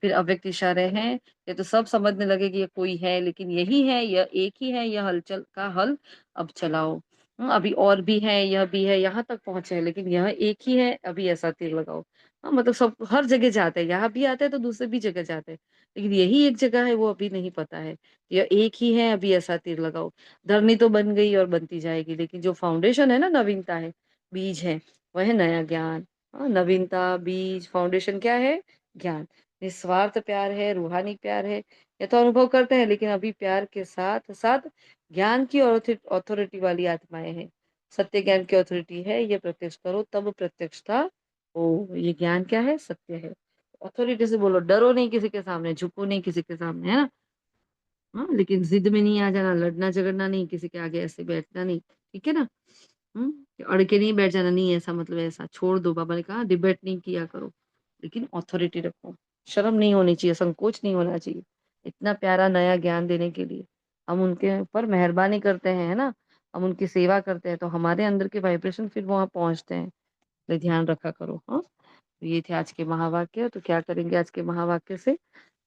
फिर अव्यक्त इशारे हैं, ये तो सब समझने लगे कि ये कोई है, लेकिन यही है, यह एक ही है, यह हलचल का हल अब चलाओ। अभी और भी है, यह भी है, यहाँ तक पहुंचे हैं, लेकिन यह एक ही है, अभी ऐसा तीर लगाओ। मतलब सब हर जगह जाते हैं, यहाँ भी आते हैं तो दूसरे भी जगह जाते हैं, लेकिन यही एक जगह है, वो अभी नहीं पता है। यह एक ही है, अभी ऐसा तीर लगाओ। धरनी तो बन गई और बनती जाएगी, लेकिन जो फाउंडेशन है ना, नवीनता है, बीज है, वह है नया ज्ञान। नवीनता, बीज, फाउंडेशन क्या है? ज्ञान। निस्वार्थ प्यार है, रूहानी प्यार है, ये तो अनुभव करते हैं, लेकिन अभी प्यार के साथ साथ ज्ञान की अथॉरिटी वाली आत्माएं हैं। सत्य ज्ञान की अथॉरिटी है, ये प्रत्यक्ष करो तब प्रत्यक्षता हो। ये ज्ञान क्या है? सत्य है। अथॉरिटी से बोलो, डरो नहीं किसी के सामने, झुको नहीं किसी के सामने, है ना। हाँ, लेकिन जिद में नहीं आ जाना, लड़ना झगड़ना नहीं, किसी के आगे ऐसे बैठना नहीं, ठीक है ना। अड़ के नहीं बैठ जाना, नहीं ऐसा मतलब ऐसा छोड़ दो। बाबा ने कहा डिबेट नहीं किया करो, लेकिन ऑथोरिटी रखो। शर्म नहीं होनी चाहिए, संकोच नहीं होना चाहिए, इतना प्यारा नया ज्ञान देने के लिए हम उनके ऊपर मेहरबानी करते हैं, है ना। हम उनकी सेवा करते हैं, तो हमारे अंदर के वाइब्रेशन फिर वहां पहुंचते हैं। तो ध्यान रखा करो। हाँ, तो ये थे आज के महावाक्य। तो क्या करेंगे आज के महावाक्य से?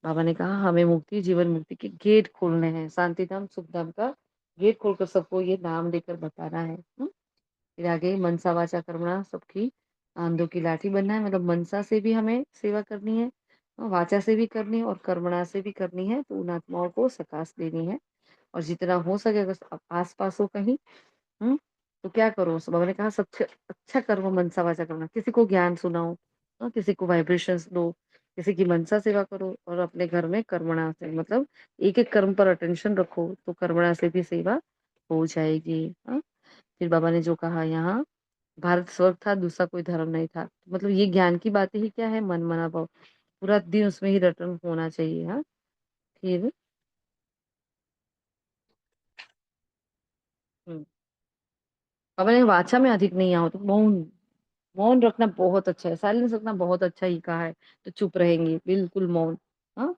बाबा ने कहा हमें मुक्ति, जीवन मुक्ति के गेट खोलने हैं, शांति धाम सुख धाम का गेट खोलकर सबको ये नाम लेकर बताना है। फिर आगे मनसा वाचा कर्मणा, सबकी आंधों की लाठी बनना है, मतलब मनसा से भी हमें सेवा करनी है, वाचा से भी करनी है और कर्मणा से भी करनी है। तो उन आत्माओं को सकाश देनी है, और जितना हो सके अगर आस पास हो कहीं, हम्म तो क्या करो? उस बाबा ने कहा सबसे अच्छा कर्म मनसा वाचा करना, किसी को ज्ञान सुनाओ, किसी को वाइब्रेशंस दो, किसी की मनसा सेवा करो, और अपने घर में कर्मणा से, मतलब एक एक कर्म पर अटेंशन रखो, तो कर्मणा से भी सेवा हो जाएगी। फिर बाबा ने जो कहा यहाँ, भारत स्वर्ग था, दूसरा कोई धर्म नहीं था, मतलब ये ज्ञान की बातें ही क्या है, मन मना भाव, पूरा दिन उसमें ही रटन होना चाहिए। हाँ, फिर हम्म, बाबा ने वाचा में अधिक नहीं आओ, तो मौन, मौन रखना बहुत अच्छा है, साइलेंस रखना बहुत अच्छा ही कहा है। तो चुप रहेंगे, बिल्कुल मौन। हाँ,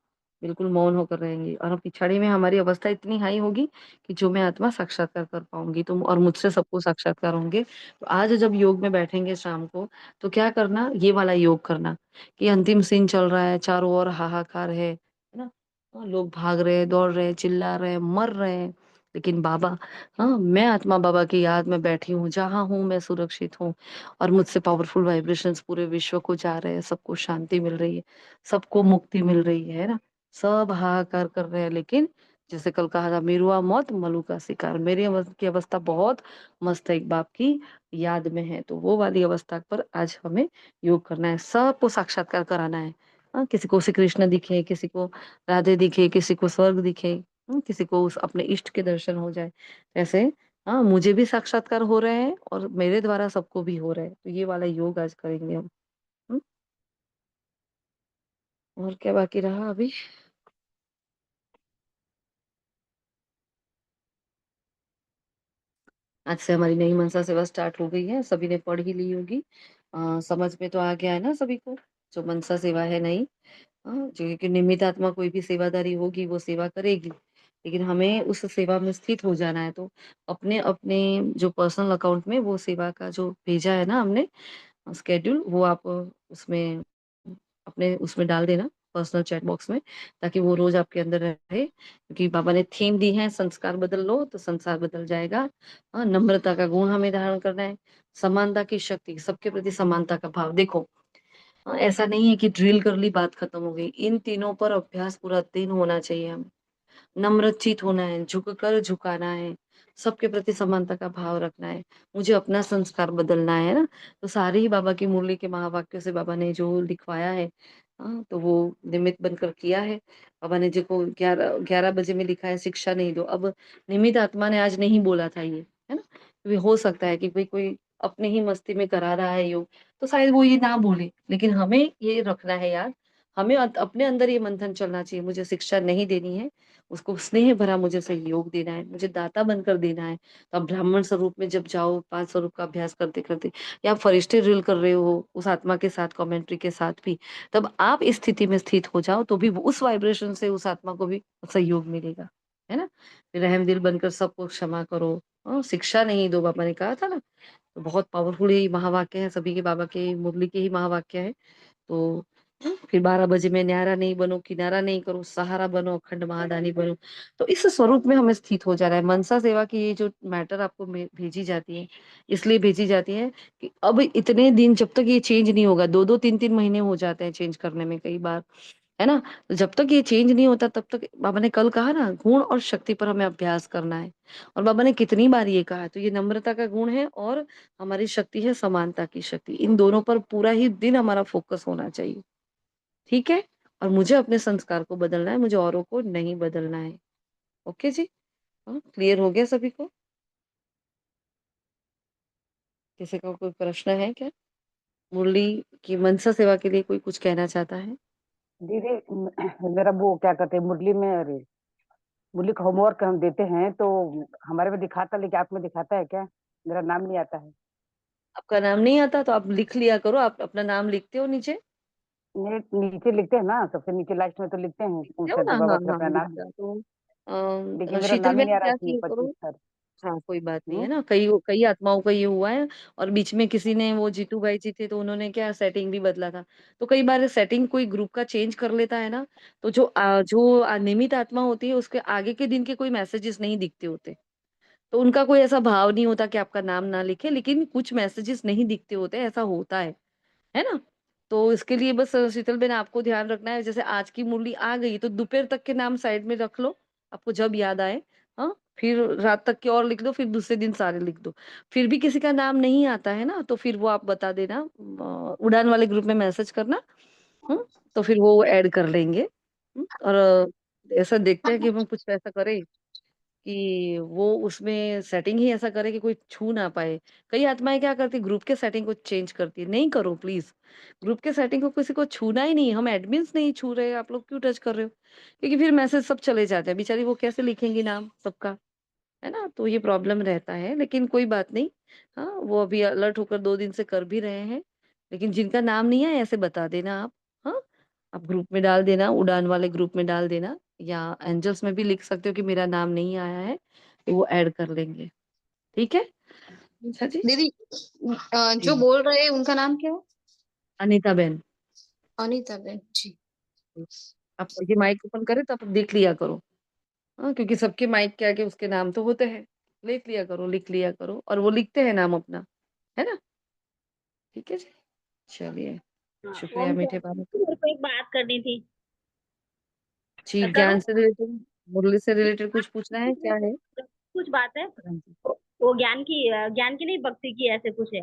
बिल्कुल मौन होकर रहेंगी और हम पिछाड़ी में हमारी अवस्था इतनी हाई होगी कि जो मैं आत्मा साक्षात्कार कर पाऊँगी तुम और मुझसे सबको साक्षात्कार होंगे। तो आज जब योग में बैठेंगे शाम को, तो क्या करना ये वाला योग करना कि अंतिम सीन चल रहा है, चारों ओर हाहाकार है ना? लोग भाग रहे हैं, दौड़ रहे हैं, चिल्ला रहे हैं, मर रहे हैं, लेकिन बाबा मैं आत्मा बाबा की याद में बैठी हूँ, जहाँ हूँ मैं सुरक्षित हूँ और मुझसे पावरफुल वाइब्रेशंस पूरे विश्व को जा रहे हैं, सबको शांति मिल रही है, सबको मुक्ति मिल रही है ना? सब हाहाकार कर रहे हैं लेकिन जैसे कल कहा था मेरुआ मौत मलू का शिकार। मेरी की अवस्था बहुत मस्त है, एक बाप की याद में है, तो वो वाली अवस्था पर आज हमें योग करना है, सबको साक्षात्कार कराना है। किसी को श्री कृष्ण दिखे, किसी को राधे दिखे, किसी को स्वर्ग दिखे, किसी को उस अपने इष्ट के दर्शन हो जाए। ऐसे मुझे भी साक्षात्कार हो रहे हैं और मेरे द्वारा सबको भी हो रहा है। तो ये वाला योग आज करेंगे हम। हुँ? और क्या बाकी रहा अभी? आज से हमारी नई मनसा सेवा स्टार्ट हो गई है, सभी ने पढ़ ही ली होगी। समझ में तो आ गया है ना सभी को, जो मनसा सेवा है नई। जो कि निमित्त आत्मा कोई भी सेवादारी होगी वो सेवा करेगी, लेकिन हमें उस सेवा में स्थित हो जाना है। तो अपने-अपने जो पर्सनल अकाउंट में वो सेवा का जो भेजा है ना हमने शेड्यूल, वो आप उसमें अपने उसमें डाल देना पर्सनल चैट बॉक्स में, ताकि वो रोज़ आपके अंदर रहे। क्योंकि बाबा ने थीम दी है संस्कार बदल लो तो संसार बदल जाएगा। नम्रता का गुण हमें धारण करना है, समानता की शक्ति, सबके प्रति समानता का भाव। देखो ऐसा नहीं है कि ड्रिल कर ली बात खत्म हो गई। इन तीनों पर अभ्यास पूरा दिन होना चाहिए हमें। नम्रचित होना है, झुककर झुकाना है, सबके प्रति समानता का भाव रखना है, मुझे अपना संस्कार बदलना है ना? तो सारे ही बाबा की मुरली के महावाक्यों से बाबा ने जो लिखवाया है तो वो निमित्त बनकर किया है। बाबा ने देखो 11 बजे में लिखा है शिक्षा नहीं दो, अब निमित्त आत्मा ने आज नहीं बोला था ये, है ना? क्योंकि हो सकता है कि भई कोई अपनी ही मस्ती में करा रहा है योग, तो शायद वो ये ना बोले, लेकिन हमें ये रखना है याद, हमें अपने अंदर ये मंथन चलना चाहिए, मुझे शिक्षा नहीं देनी है, उसको स्नेह भरा मुझे सहयोग देना है, मुझे दाता बनकर देना है। तो आप ब्राह्मण स्वरूप में जब जाओ 5 स्वरूप का अभ्यास करते-करते या आप फरिश्ते ड्रिल कर रहे हो उस आत्मा के साथ कमेंट्री के साथ भी, तब आप इस स्थिति में स्थित हो जाओ तो भी वो उस वाइब्रेशन से उस आत्मा को भी सहयोग मिलेगा, है ना? रहमदिल बनकर सबको क्षमा करो, शिक्षा नहीं दो बाबा ने कहा था ना, तो बहुत पावरफुल ये महावाक्य है, सभी के बाबा के मुरली के ही महावाक्य है। तो फिर 12 बजे में न्यारा नहीं बनो, किनारा नहीं करो, सहारा बनो, अखंड महादानी बनो। तो इस स्वरूप में हमें स्थित हो जाना है। मनसा सेवा की ये जो मैटर आपको भेजी जाती है, इसलिए भेजी जाती है कि अब इतने दिन जब तक ये चेंज नहीं होगा, 2-2 3-3 महीने हो जाते हैं चेंज करने में कई बार, है ना? तो जब तक ये चेंज नहीं होता तब तक बाबा ने कल कहा ना गुण और शक्ति पर हमें अभ्यास करना है। और बाबा ने कितनी बार ये कहा है, तो ये नम्रता का गुण है और हमारी शक्ति है समानता की शक्ति। इन दोनों पर पूरा ही दिन हमारा फोकस होना चाहिए। ठीक है? और मुझे अपने संस्कार को बदलना है, मुझे औरों को नहीं बदलना है। ओके जी? क्लियर हो गया सभी को? किसी का कोई प्रश्न है क्या? मुरली की मनसा सेवा के लिए कोई कुछ कहना चाहता है? दीदी मेरा वो क्या कहते हैं मुरली में, अरे मुरली का होमवर्क हम देते हैं तो हमारे में दिखाता, लेकिन आप में दिखाता है क्या? मेरा नाम नहीं आता है। आपका नाम नहीं आता तो आप लिख लिया करो, आप अपना नाम लिखते हो नीचे? नीचे लिखते हैं ना, सबसे नीचे लास्ट में तो लिखते हैं लिखते हो ना? सर बाबा हाँ, फिर हाँ, अपना नाम। लिखा तो लेकिन मेरा शीतल नाम ही बेन नहीं आ रहा क्या कि किया 25 करो। सर। हाँ, कोई बात नहीं है ना, कई कई आत्माओं का ये हुआ है और बीच में किसी ने वो जीतू भाई जी थे तो उन्होंने क्या सेटिंग भी बदला था। तो कई बार सेटिंग कोई ग्रुप का चेंज कर लेता है ना, तो जो नियमित आत्मा होती है उसके आगे के दिन के कोई मैसेजेस नहीं दिखते होते। तो उनका कोई ऐसा भाव नहीं होता कि आपका नाम ना लिखे, लेकिन कुछ मैसेजेस नहीं दिखते होते, ऐसा होता है ना? तो इसके लिए बस शीतल बेन आपको ध्यान रखना है, जैसे आज की मुरली आ गई तो दोपहर तक के नाम साइड में रख लो, आपको जब याद आए, हाँ? फिर रात तक के और लिख दो, फिर दूसरे दिन सारे लिख दो। फिर भी किसी का नाम नहीं आता है ना, तो फिर वो आप बता देना, उड़ान वाले ग्रुप में मैसेज करना, तो फिर वो ऐड कर लेंगे। और ऐसा देखते हैं कि हम कुछ ऐसा करें कि वो उसमें सेटिंग ही ऐसा करे कि कोई छू ना पाए। कई आत्माएँ क्या करती हैं ग्रुप के सेटिंग को चेंज करती है, नहीं करो प्लीज़। ग्रुप के सेटिंग को किसी को छूना ही नहीं है, हम एडमिन्स नहीं छू रहे, आप लोग क्यों टच कर रहे हो? क्योंकि फिर मैसेज सब चले जाते हैं, बेचारी वो कैसे लिखेंगी नाम सबका, है ना? तो ये प्रॉब्लम रहता है, लेकिन कोई बात नहीं। हाँ, वो अभी अलर्ट होकर 2 दिन से कर भी रहे हैं, लेकिन जिनका नाम नहीं है ऐसे बता देना आप, हाँ? आप ग्रुप में डाल देना, उड़ान वाले ग्रुप में डाल देना, या एंजल्स में भी लिख सकते हो कि मेरा नाम नहीं आया है, तो वो ऐड कर लेंगे। ठीक है? अच्छा जी। दीदी जो जी, बोल रहे हैं उनका नाम क्या है? अनीता बहन। अनीता बहन जी। आप ये माइक ओपन करें तो आप देख लिया करो। हाँ, क्योंकि सबके माइक के आगे उसके नाम तो होते हैं। लिख लिया करो, लिख लिया करो, और वो लिखते हैं नाम अपना, है ना? ठीक है जी। चलिए, हाँ, शुक्रिया ओम मीठे शांति। बाबा। मेरे को एक बात करनी थी। जी, करूँ? ज्ञान से रिलेटेड, मुरली से रिलेटेड कुछ पूछना है, क्या है? कुछ बात है। हाँ जी। वो ज्ञान की नहीं, भक्ति की, ऐसे कुछ है।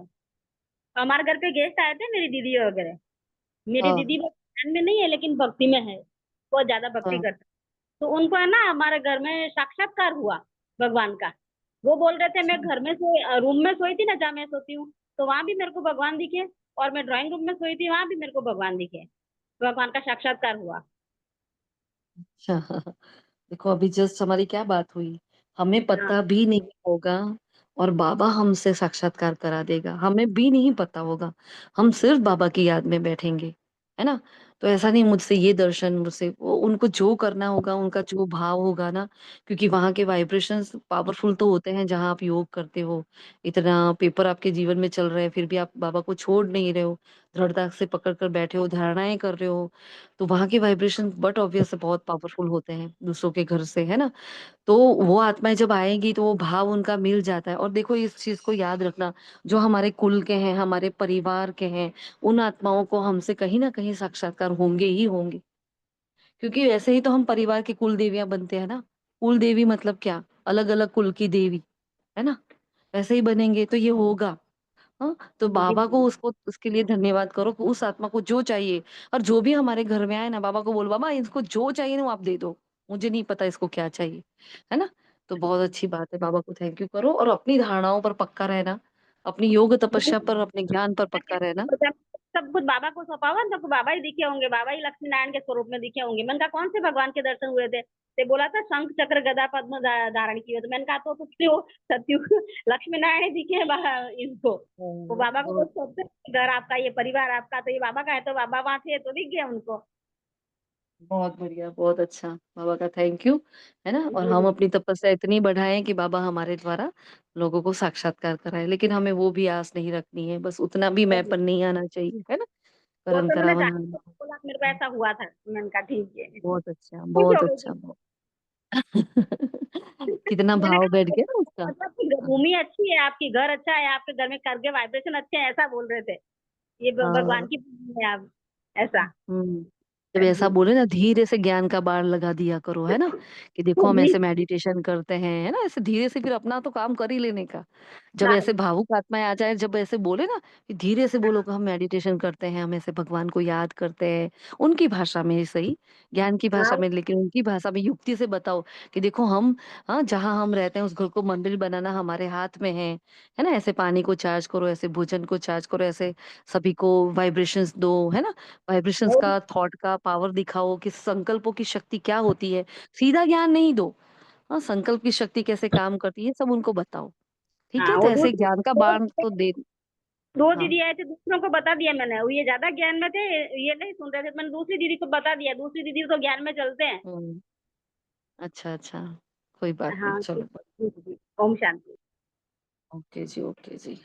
हमारे घर पे गेस्ट आए थे, मेरी दीदी वगैरह। मेरी हाँ, दीदी बहुत ज्ञान में नहीं है, लेकिन भक्ति में है। बहुत ज्यादा भक्ति हाँ, करते। तो उनको है ना, हमारे घर में साक्षात्कार हुआ भगवान का। वो बोल रहे थे, मैं घर में रूम में सोई थी ना, जहाँ मैं सोती हूँ, तो वहां भी मेरे को भगवान दिखे। और मैं ड्राइंग रूम में सोई थी, वहां भी मेरे को भगवान दिखे। भगवान का साक्षात्कार हुआ। अच्छा। देखो अभी जस्ट हमारी क्या बात हुई, हमें हाँ। पता भी नहीं होगा और बाबा हमसे साक्षात्कार करा देगा, हमें भी नहीं पता होगा, हम सिर्फ बाबा की याद में बैठेंगे, है ना? तो ऐसा नहीं मुझसे ये दर्शन, मुझसे वो, उनको जो करना होगा, उनका जो भाव होगा ना, क्योंकि वहां के वाइब्रेशंस पावरफुल तो होते हैं जहां आप योग करते हो, इतना पेपर आपके जीवन में चल रहे हैं, फिर भी आप बाबा को छोड़ नहीं रहे हो, दृढ़ता से पकड़ कर बैठे हो, धारणाएं कर रहे हो, तो वहाँ के वाइब्रेशन बट ऑब्वियस बहुत पावरफुल होते हैं दूसरों के घर से, है ना? तो वो आत्माएँ जब आएँगी तो वो भाव उनका मिल जाता है, और देखो इस चीज़ को याद रखना, जो हमारे कुल के हैं, हमारे परिवार के हैं, उन आत्माओं को हमसे कहीं न कहीं साक्षात्कार होंगे ही होंगे। क्योंकि वैसे ही तो हम परिवार की कुल देवियाँ बनते हैं ना। कुल देवी मतलब क्या? अलग-अलग कुल की देवी, है ना? वैसे ही बनेंगे तो ये होगा। हाँ, तो जी बाबा को, उसको उसके लिए धन्यवाद करो कि उस आत्मा को जो चाहिए, और जो भी हमारे घर में आए ना, बाबा को बोलो, बाबा इसको जो चाहिए ना वो आप दे दो, मुझे नहीं पता इसको क्या चाहिए, है ना? तो बहुत अच्छी बात है, बाबा को थैंक यू करो और अपनी धारणाओं पर पक्का रहना, अपनी योग तपस्या पर, अपने ज्ञान पर पक्का रहना। सब कुछ बाबा को सौंपा हुआ, सबको बाबा ही दिखे होंगे, बाबा ही लक्ष्मी नारायण के स्वरूप में दिखे होंगे। मैंने कहा कौन से भगवान के दर्शन हुए थे? ते बोला था शंख चक्र गदा पद्म धारण किए। तो मैंने कहा तो क्यों सत्यु लक्ष्मी नारायण ही दिखे हैं इनको। वो बाबा को तो बहुत सोचते हैं, घर आपका, ये परिवार आपका, तो ये बाबा का है, तो बाबा वहां थे तो दिख गया उनको। बहुत बढ़िया, बहुत अच्छा, बाबा का थैंक यू, है ना? और जी हम अपनी तपस्या इतनी बढ़ाएं कि बाबा हमारे द्वारा लोगों को साक्षात्कार कराए, लेकिन हमें वो भी आस नहीं रखनी है, बस उतना भी जी। मैंपन नहीं आना चाहिए, है ना? वो करण तो मैंने करावन जाके बोला, मेरे को ऐसा हुआ था। मैंने कहा ठीक है। बहुत अच्छा, खुश हो बहुत गई अच्छा, थी। बहुत। कितना मैंने भाव बैठ कहा गया ना उसका। मतलब कि हाँ, भूमि अच्छी है आपकी, घर अच्छा है आपके, घर में करके वाइब्रेशन अच्छे हैं, ऐसा बोल रहे थे। ये भगवान हाँ। की भूमि है आप, ऐसा। हुँ। जब ऐसा बोले ना, धीरे से ज्ञान का बाण लगा दिया करो, है ना? कि देखो हम जी। ऐसे मेडिटेशन करते हैं, है ना? ऐसे धीरे से फिर अपना तो काम कर ही लेने का। जब हाँ ऐसे भावुक आत्माएँ आ जाए, जब ऐसे बोले ना, कि धीरे से बोलो कि हम मेडिटेशन करते हैं, हम ऐसे भगवान को याद करते हैं, उनकी भाषा में ही सही, ज्ञान की भाषा हाँ में, लेकिन उनकी भाषा में युक्ति से बताओ कि देखो हम, हाँ, जहाँ हम रहते हैं उस घर को मंदिर बनाना हमारे हाथ में है ना? ऐसे पानी को चार्ज करो, ऐसे भोजन को चार्ज करो, ऐसे सभी को वाइब्रेशंस दो, है ना? वाइब्रेशंस और का, थॉट का पावर दिखाओ कि संकल्पों की शक्ति क्या होती है। सीधा ज्ञान नहीं दो, हाँ, संकल्प की शक्ति कैसे काम करती है, सब उनको बताओ। ठीक हाँ, है? तो वो ऐसे दूसरी ज्ञान का दो बाण तो दे। दो हाँ। दीदी आए थे, दूसरों को बता दिया मैंने। वो ये ज्यादा ज्ञान में थे, ये नहीं सुन रहे थे, मैंने दूसरी दीदी को बता दिया। दूसरी दीदी तो ज्ञान में चलते हैं। हुँ। अच्छा, अच्छा। कोई बात नहीं, हाँ चलो। जी जी। ओम शांति। ओके जी, ओके जी।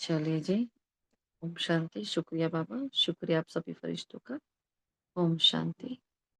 चलिए जी, ओम शांति। शुक्रिया बाबा, शुक्रिया आप सभी फरिश्तों का। ओम शांति।